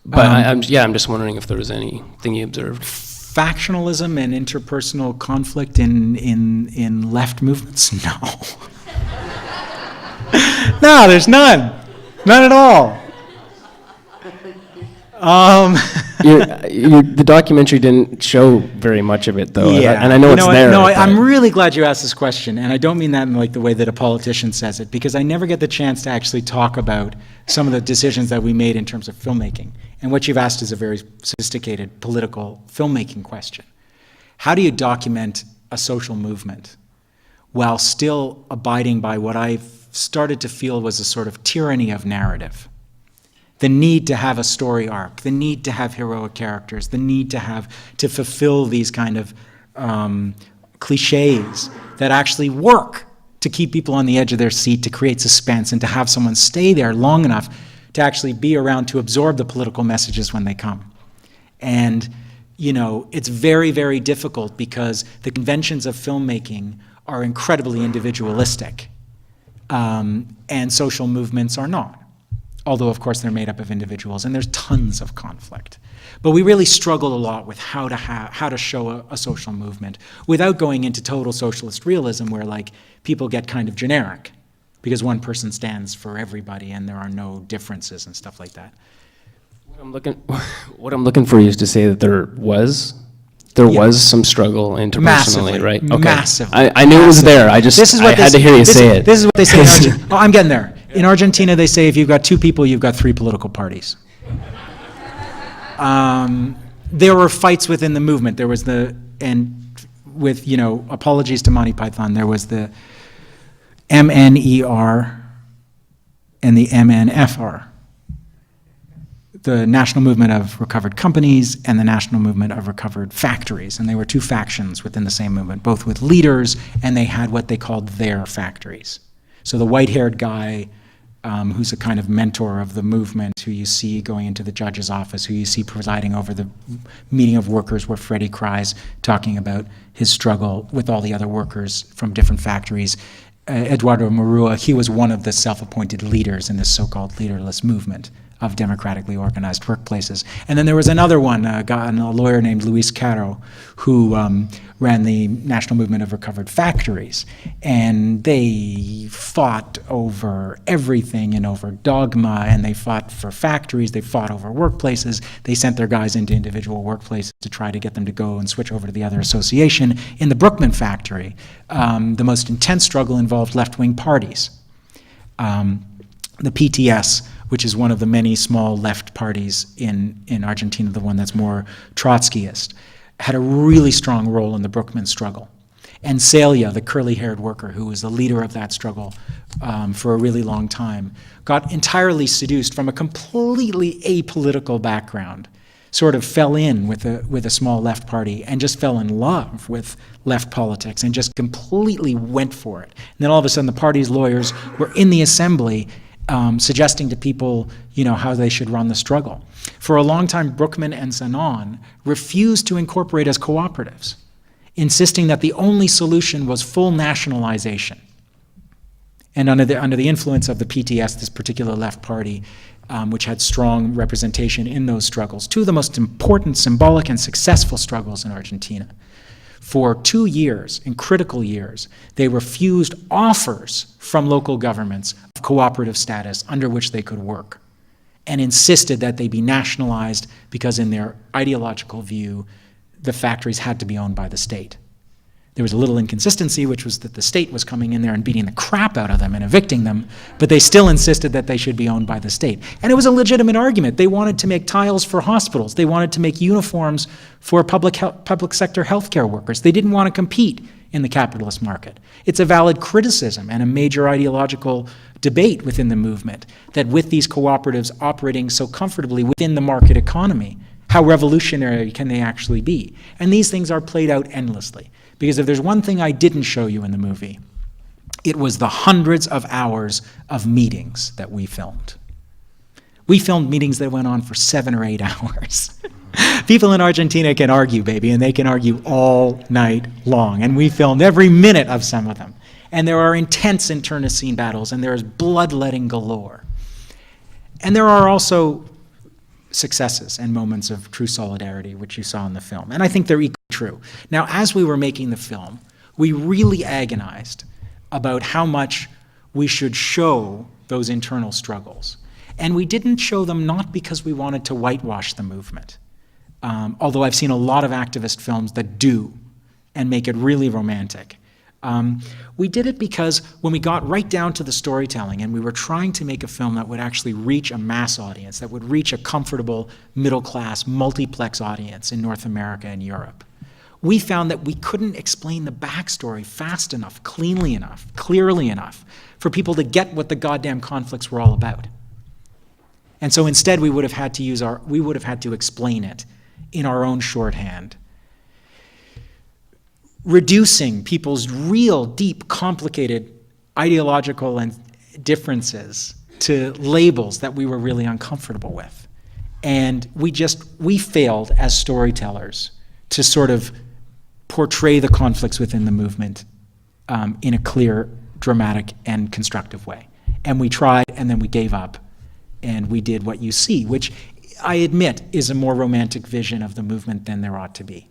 But I'm just wondering if there was anything you observed. Factionalism and interpersonal conflict in left movements? No. No, there's none. None at all. The documentary didn't show very much of it, though. Yeah. And I know it's there. No, but I'm really glad you asked this question, and I don't mean that in like the way that a politician says it, because I never get the chance to actually talk about some of the decisions that we made in terms of filmmaking. And what you've asked is a very sophisticated political filmmaking question. How do you document a social movement while still abiding by what I've started to feel was a sort of tyranny of narrative? The need to have a story arc, the need to have heroic characters, the need to fulfill these kind of cliches that actually work to keep people on the edge of their seat, to create suspense, and to have someone stay there long enough to actually be around to absorb the political messages when they come. And, you know, it's very, very difficult because the conventions of filmmaking are incredibly individualistic, and social movements are not. Although, of course, they're made up of individuals, and there's tons of conflict. But we really struggle a lot with how to show a social movement without going into total socialist realism, where like people get kind of generic because one person stands for everybody and there are no differences and stuff like that. What I'm looking for you is to say that there was some struggle interpersonally, Massively, right? Okay. Massively. I knew it was there. I had to hear you say it. This is what they say in Argentina. Oh, I'm getting there. In Argentina, they say if you've got two people, you've got three political parties. There were fights within the movement. There was with, you know, apologies to Monty Python, there was the MNER and the MNFR. The National Movement of Recovered Companies and the National Movement of Recovered Factories. And they were two factions within the same movement, both with leaders, and they had what they called their factories. So the white-haired guy who's a kind of mentor of the movement, who you see going into the judge's office, who you see presiding over the meeting of workers where Freddie cries, talking about his struggle with all the other workers from different factories. Eduardo Murua, he was one of the self-appointed leaders in this so-called leaderless movement of democratically organized workplaces. And then there was another one, a lawyer named Luis Caro, who ran the National Movement of Recovered Factories. And they fought over everything and over dogma, and they fought for factories, they fought over workplaces. They sent their guys into individual workplaces to try to get them to go and switch over to the other association. In the Brookman factory, the most intense struggle involved left-wing parties. The PTS, which is one of the many small left parties in Argentina, the one that's more Trotskyist, had a really strong role in the Brookman struggle. And Celia, the curly-haired worker who was the leader of that struggle for a really long time, got entirely seduced from a completely apolitical background, sort of fell in with a small left party and just fell in love with left politics and just completely went for it. And then all of a sudden the party's lawyers were in the assembly suggesting to people, you know, how they should run the struggle. For a long time, Brookman and Zanon refused to incorporate as cooperatives, insisting that the only solution was full nationalization. And under the influence of the PTS, this particular left party, which had strong representation in those struggles, two of the most important, symbolic, and successful struggles in Argentina. For 2 years, in critical years, they refused offers from local governments of cooperative status under which they could work, and insisted that they be nationalized because in their ideological view, the factories had to be owned by the state. There was a little inconsistency, which was that the state was coming in there and beating the crap out of them and evicting them, but they still insisted that they should be owned by the state. And it was a legitimate argument. They wanted to make tiles for hospitals. They wanted to make uniforms for public sector healthcare workers. They didn't want to compete in the capitalist market. It's a valid criticism and a major ideological debate within the movement that with these cooperatives operating so comfortably within the market economy, how revolutionary can they actually be? And these things are played out endlessly. Because if there's one thing I didn't show you in the movie, it was the hundreds of hours of meetings that we filmed. We filmed meetings that went on for 7 or 8 hours. People in Argentina can argue, baby, and they can argue all night long. And we filmed every minute of some of them. And there are intense internecine battles, and there is bloodletting galore. And there are also successes and moments of true solidarity, which you saw in the film. And I think they're equally true. Now, as we were making the film, we really agonized about how much we should show those internal struggles. And we didn't show them not because we wanted to whitewash the movement, although I've seen a lot of activist films that do and make it really romantic. We did it because when we got right down to the storytelling and we were trying to make a film that would actually reach a mass audience, that would reach a comfortable middle-class multiplex audience in North America and Europe, we found that we couldn't explain the backstory fast enough, cleanly enough, clearly enough for people to get what the goddamn conflicts were all about. And so instead we would have had to explain it in our own shorthand, reducing people's real, deep, complicated ideological and differences to labels that we were really uncomfortable with. And we failed as storytellers to sort of portray the conflicts within the movement in a clear, dramatic, and constructive way. And we tried, and then we gave up, and we did what you see, which I admit is a more romantic vision of the movement than there ought to be.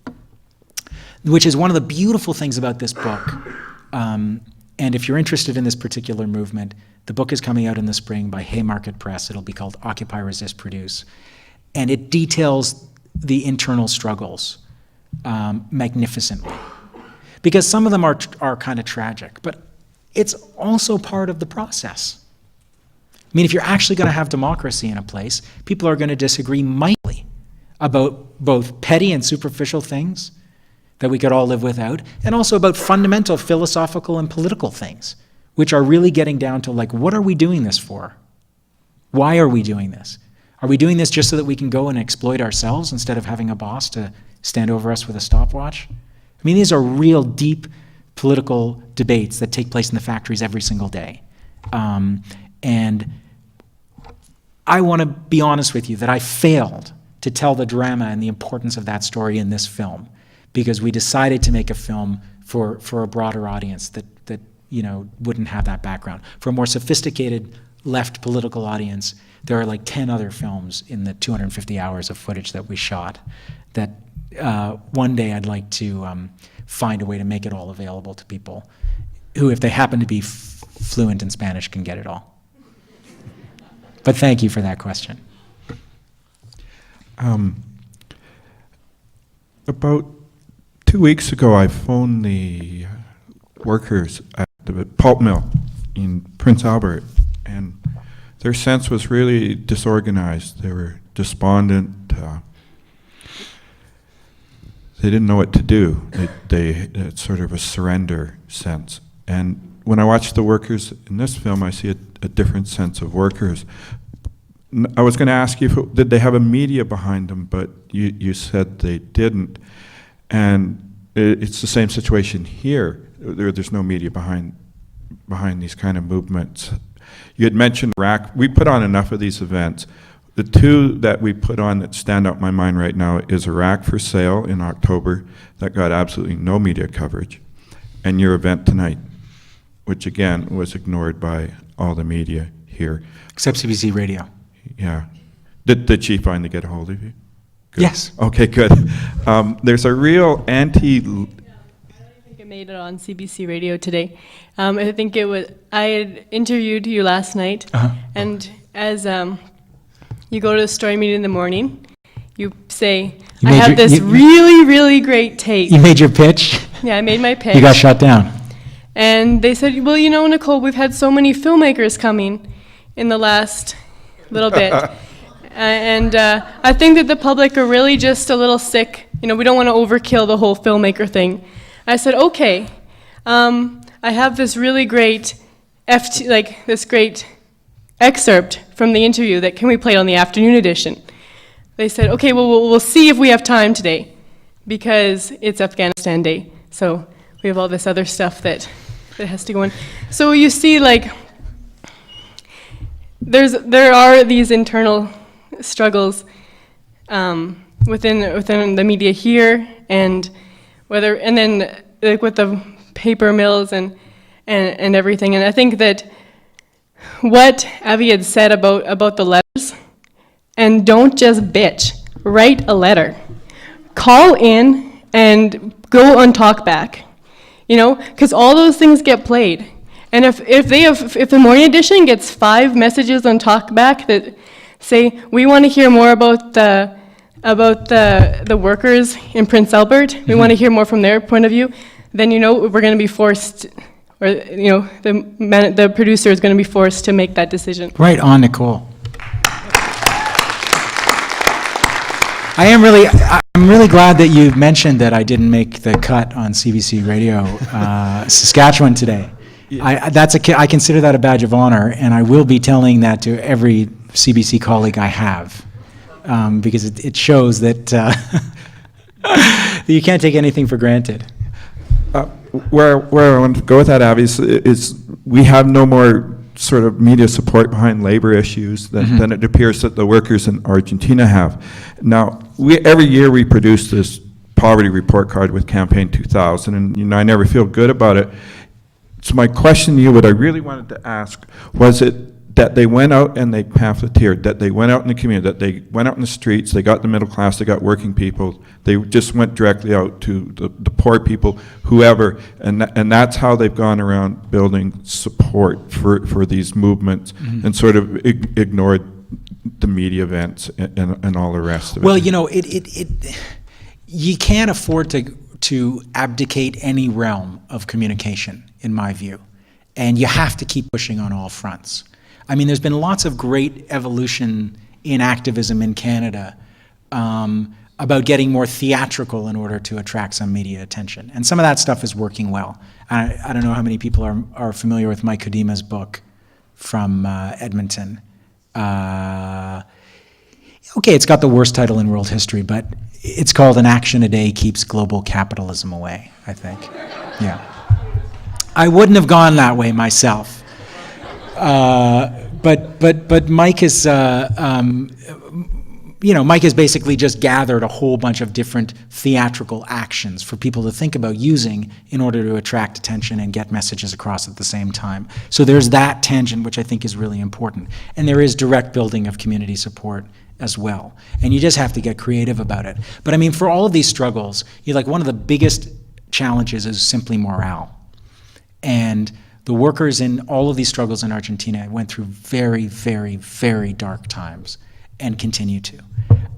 Which is one of the beautiful things about this book. And if you're interested in this particular movement, the book is coming out in the spring by Haymarket Press. It'll be called Occupy, Resist, Produce. And it details the internal struggles magnificently. Because some of them are kind of tragic, but it's also part of the process. I mean, if you're actually going to have democracy in a place, people are going to disagree mightily about both petty and superficial things that we could all live without, and also about fundamental philosophical and political things, which are really getting down to, like, what are we doing this for? Why are we doing this? Are we doing this just so that we can go and exploit ourselves instead of having a boss to stand over us with a stopwatch? I mean, these are real deep political debates that take place in the factories every single day. And I want to be honest with you that I failed to tell the drama and the importance of that story in this film, because we decided to make a film for a broader audience that wouldn't have that background. For a more sophisticated left political audience, there are like 10 other films in the 250 hours of footage that we shot that one day I'd like to find a way to make it all available to people who, if they happen to be fluent in Spanish, can get it all. But thank you for that question. About 2 weeks ago, I phoned the workers at the pulp mill in Prince Albert, and their sense was really disorganized. They were despondent. They didn't know what to do. They had sort of a surrender sense. And when I watch the workers in this film, I see a different sense of workers. I was going to ask you, did they have a media behind them, but you said they didn't. And it's the same situation here. There's no media behind these kind of movements. You had mentioned Iraq. We put on enough of these events. The two that we put on that stand out in my mind right now is Iraq for Sale in October, that got absolutely no media coverage, and your event tonight, which again was ignored by all the media here. Except CBC Radio. Yeah. Did she finally get a hold of you? Good. Yes. Okay, good. There's a real I don't think it made it on CBC Radio today. I think I had interviewed you last night, and as you go to the story meeting in the morning, you say, I have this really, really great take. You made your pitch? Yeah, I made my pitch. You got shut down. And they said, well, you know, Nicole, we've had so many filmmakers coming in the last little bit. I think that the public are really just a little sick. You know, we don't want to overkill the whole filmmaker thing. I said, okay, I have this really great this great excerpt from the interview that can we play it on the afternoon edition? They said, okay, well, we'll see if we have time today because it's Afghanistan Day. So we have all this other stuff that has to go in. So you see, like, there are these internal struggles within the media here, and then like with the paper mills and everything. And I think that what Avi had said about the letters, and don't just bitch, write a letter, call in and go on talkback, you know, because all those things get played. And if the morning edition gets 5 messages on talkback that say we want to hear more about the workers in Prince Albert, we want to hear more from their point of view, then you know we're going to be forced, or you know the producer is going to be forced to make that decision. Right on, Nicole. I'm really glad that you mentioned that I didn't make the cut on CBC Radio Saskatchewan today. I consider that a badge of honor, and I will be telling that to every CBC colleague I have, because it shows that, that you can't take anything for granted. Where I want to go with that, Avi, is we have no more sort of media support behind labor issues than it appears that the workers in Argentina have. Now, every year we produce this poverty report card with Campaign 2000, and you know, I never feel good about it. So my question to you, what I really wanted to ask, was it that they went out and they pamphleteered, that they went out in the community, that they went out in the streets, they got the middle class, they got working people, they just went directly out to the poor people, whoever, and that's how they've gone around building support for these movements, and sort of ignored the media events and all the rest of it. Well, you know, you can't afford to abdicate any realm of communication, in my view, and you have to keep pushing on all fronts. I mean, there's been lots of great evolution in activism in Canada about getting more theatrical in order to attract some media attention. And some of that stuff is working well. I don't know how many people are familiar with Mike Kodima's book from Edmonton. Okay, it's got the worst title in world history, but it's called An Action a Day Keeps Global Capitalism Away, I think. Yeah. I wouldn't have gone that way myself. But Mike is, Mike has basically just gathered a whole bunch of different theatrical actions for people to think about using in order to attract attention and get messages across at the same time. So there's that tangent, which I think is really important. And there is direct building of community support as well. And you just have to get creative about it. But I mean, for all of these struggles, one of the biggest challenges is simply morale. And the workers in all of these struggles in Argentina went through very, very, very dark times and continue to.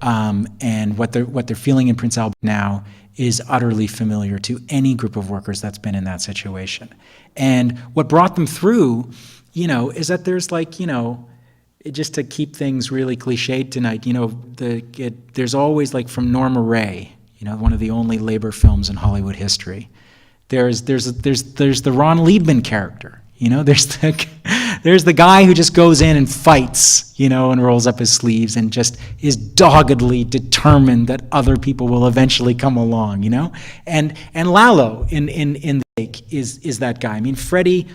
And what they're feeling in Prince Albert now is utterly familiar to any group of workers that's been in that situation. And what brought them through, is that there's just to keep things really cliched tonight, there's always from Norma Rae, one of the only labor films in Hollywood history. There's the Ron Liebman character, there's the guy who just goes in and fights, and rolls up his sleeves and just is doggedly determined that other people will eventually come along, and Lalo in the Lake is that guy. I mean, Freddie,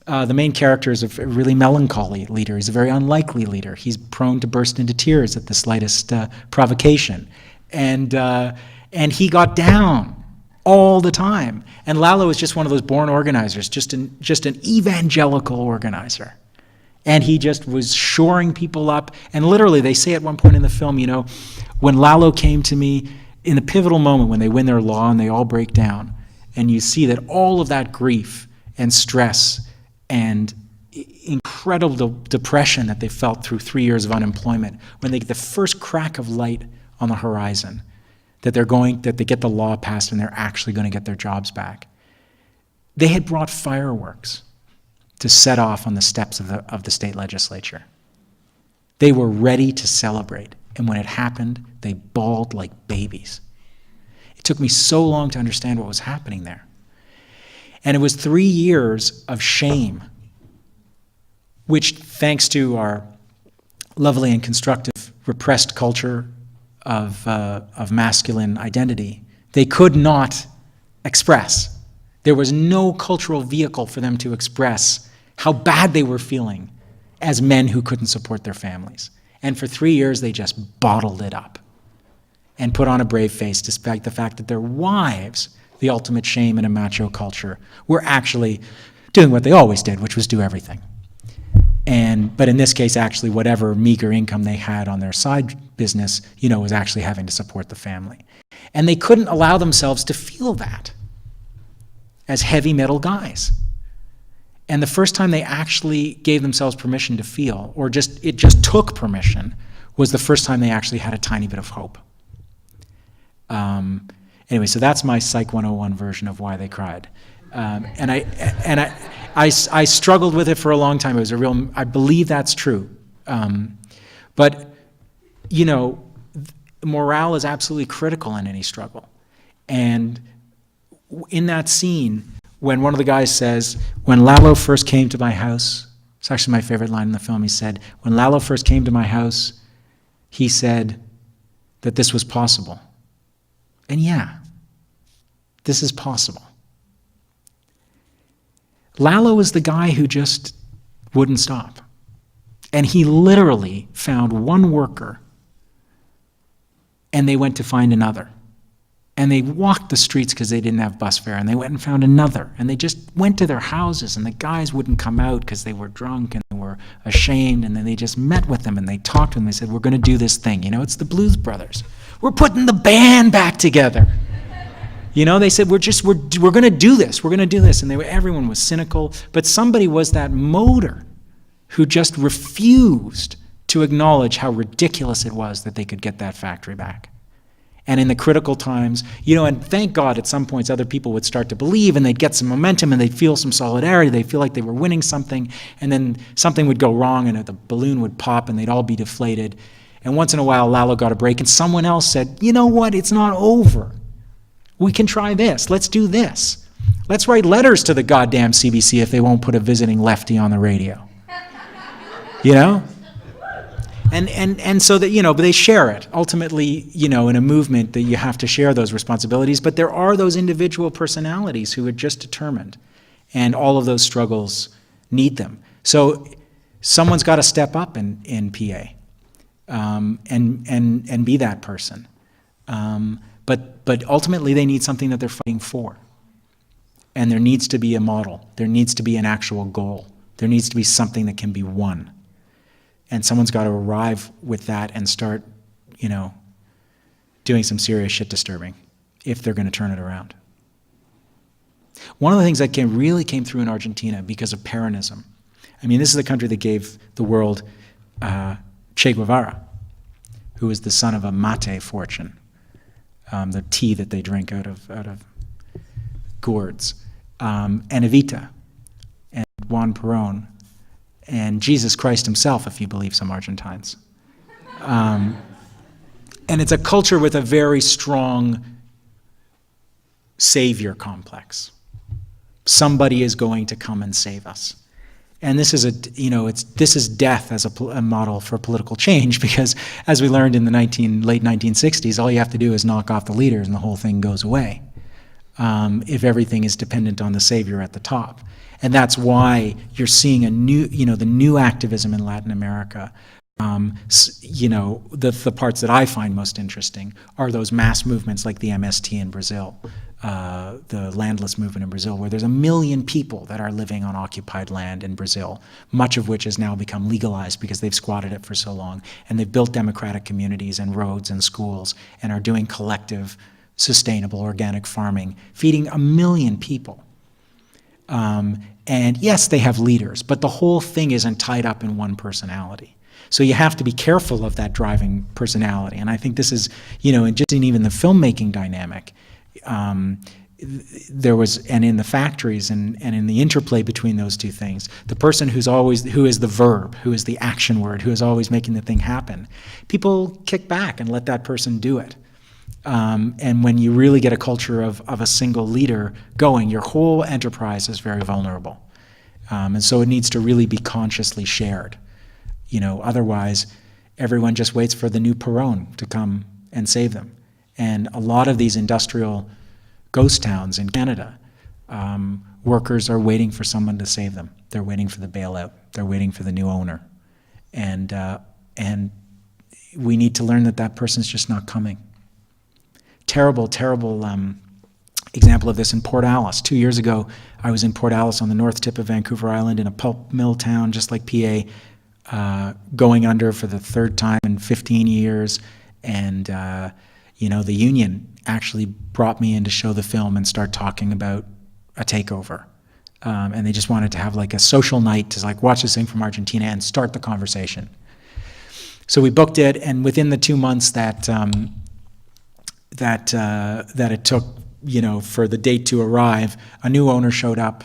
the main character, is a really melancholy leader. He's a very unlikely leader. He's prone to burst into tears at the slightest provocation, and he got down all the time. And Lalo is just one of those born organizers, just an evangelical organizer. And he just was shoring people up. And literally, they say at one point in the film, when Lalo came to me in the pivotal moment when they win their law and they all break down, and you see that all of that grief and stress and incredible depression that they felt through 3 years of unemployment, when they get the first crack of light on the horizon, that they get the law passed and they're actually going to get their jobs back. They had brought fireworks to set off on the steps of the state legislature. They were ready to celebrate, and when it happened, they bawled like babies. It took me so long to understand what was happening there. And it was 3 years of shame, which, thanks to our lovely and constructive repressed culture of masculine identity, they could not express. There was no cultural vehicle for them to express how bad they were feeling as men who couldn't support their families. And for 3 years, they just bottled it up and put on a brave face despite the fact that their wives, the ultimate shame in a macho culture, were actually doing what they always did, which was do everything. But in this case, actually, whatever meager income they had on their side business, was actually having to support the family. And they couldn't allow themselves to feel that as heavy metal guys. And the first time they actually gave themselves permission to feel, or it just took permission, was the first time they actually had a tiny bit of hope. Anyway, so that's my Psych 101 version of why they cried. And I struggled with it for a long time. It was I believe that's true. But, morale is absolutely critical in any struggle. And in that scene, when one of the guys says, when Lalo first came to my house, it's actually my favorite line in the film, he said, when Lalo first came to my house, he said that this was possible. And yeah, this is possible. Lalo is the guy who just wouldn't stop. And he literally found one worker, and they went to find another. And they walked the streets because they didn't have bus fare, and they went and found another. And they just went to their houses, and the guys wouldn't come out because they were drunk and they were ashamed, and then they just met with them and they talked to them. They said, we're going to do this thing. It's the Blues Brothers. We're putting the band back together. They said, we're going to do this. We're going to do this. And everyone was cynical, but somebody was that motor who just refused to acknowledge how ridiculous it was that they could get that factory back. And in the critical times, and thank God at some points other people would start to believe, and they'd get some momentum, and they'd feel some solidarity, they'd feel like they were winning something, and then something would go wrong, and the balloon would pop, and they'd all be deflated. And once in a while, Lalo got a break, and someone else said, you know what, it's not over. We can try this. Let's do this. Let's write letters to the goddamn CBC if they won't put a visiting lefty on the radio. And so that, but they share it. Ultimately, in a movement that you have to share those responsibilities, but there are those individual personalities who are just determined, and all of those struggles need them. So someone's got to step up in PA and be that person. But ultimately, they need something that they're fighting for. And there needs to be a model. There needs to be an actual goal. There needs to be something that can be won. And someone's got to arrive with that and start, doing some serious shit disturbing if they're going to turn it around. One of the things that really came through in Argentina because of Peronism, this is the country that gave the world Che Guevara, who was the son of a mate fortune, the tea that they drink out of gourds, and Evita, and Juan Perón, and Jesus Christ himself, if you believe some Argentines. And it's a culture with a very strong savior complex. Somebody is going to come and save us. And this is this is death as a model for political change, because as we learned in the late 1960s, all you have to do is knock off the leaders and the whole thing goes away. If everything is dependent on the savior at the top. And that's why you're seeing the new activism in Latin America. The parts that I find most interesting are those mass movements like the MST in Brazil, the landless movement in Brazil, where there's 1 million people that are living on occupied land in Brazil, much of which has now become legalized because they've squatted it for so long. And they've built democratic communities and roads and schools and are doing collective, sustainable, organic farming, feeding 1 million people. And yes, they have leaders, but the whole thing isn't tied up in one personality. So you have to be careful of that driving personality. And I think this is, and just in even the filmmaking dynamic, there was, and in the factories and in the interplay between those two things, the person who is the verb, who is the action word, who is always making the thing happen, people kick back and let that person do it. And when you really get a culture of a single leader going, your whole enterprise is very vulnerable. And so it needs to really be consciously shared. Otherwise, everyone just waits for the new Perron to come and save them. And a lot of these industrial ghost towns in Canada, workers are waiting for someone to save them. They're waiting for the bailout. They're waiting for the new owner. And we need to learn that person's just not coming. Terrible, terrible example of this in Port Alice. 2 years ago, I was in Port Alice on the north tip of Vancouver Island in a pulp mill town just like PA, going under for the third time in 15 years. And, the union actually brought me in to show the film and start talking about a takeover. And they just wanted to have like a social night to like watch this thing from Argentina and start the conversation. So we booked it, and within the 2 months that it took, for the date to arrive, a new owner showed up,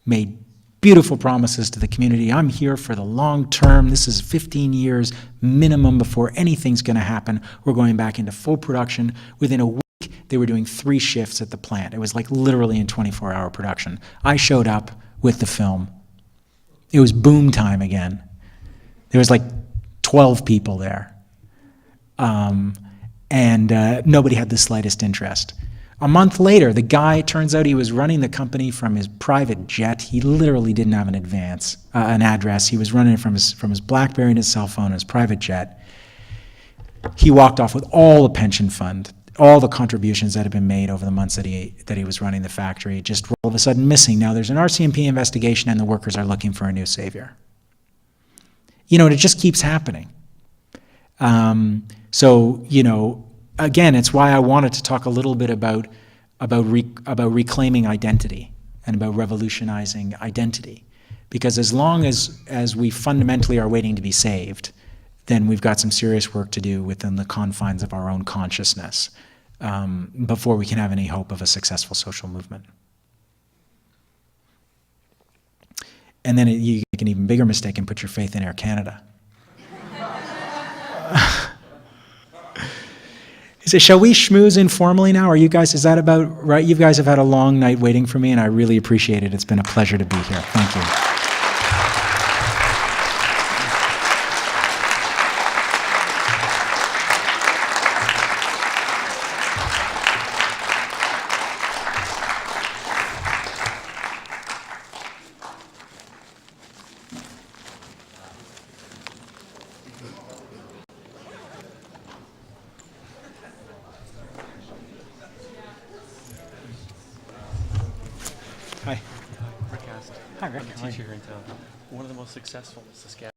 made beautiful promises to the community. I'm here for the long term. This is 15 years minimum before anything's going to happen. We're going back into full production. Within a week, they were doing 3 shifts at the plant. It was like literally in 24-hour production. I showed up with the film. It was boom time again. There was like 12 people there. And nobody had the slightest interest. A month later, the guy, turns out he was running the company from his private jet. He literally didn't have an address. He was running it from his BlackBerry and his cell phone and his private jet. He walked off with all the pension fund, all the contributions that had been made over the months that he was running the factory, just all of a sudden missing. Now there's an RCMP investigation and the workers are looking for a new savior. It just keeps happening. So, again, it's why I wanted to talk a little bit about reclaiming identity and about revolutionizing identity. Because as long as we fundamentally are waiting to be saved, then we've got some serious work to do within the confines of our own consciousness before we can have any hope of a successful social movement. And then you make an even bigger mistake and put your faith in Air Canada. Shall we schmooze informally now? Is that about right? You guys have had a long night waiting for me, and I really appreciate it. It's been a pleasure to be here. Thank you. Hi. Rick asked. Hi, Rick. I'm a teacher here in town. One of the most successful Saskatchewan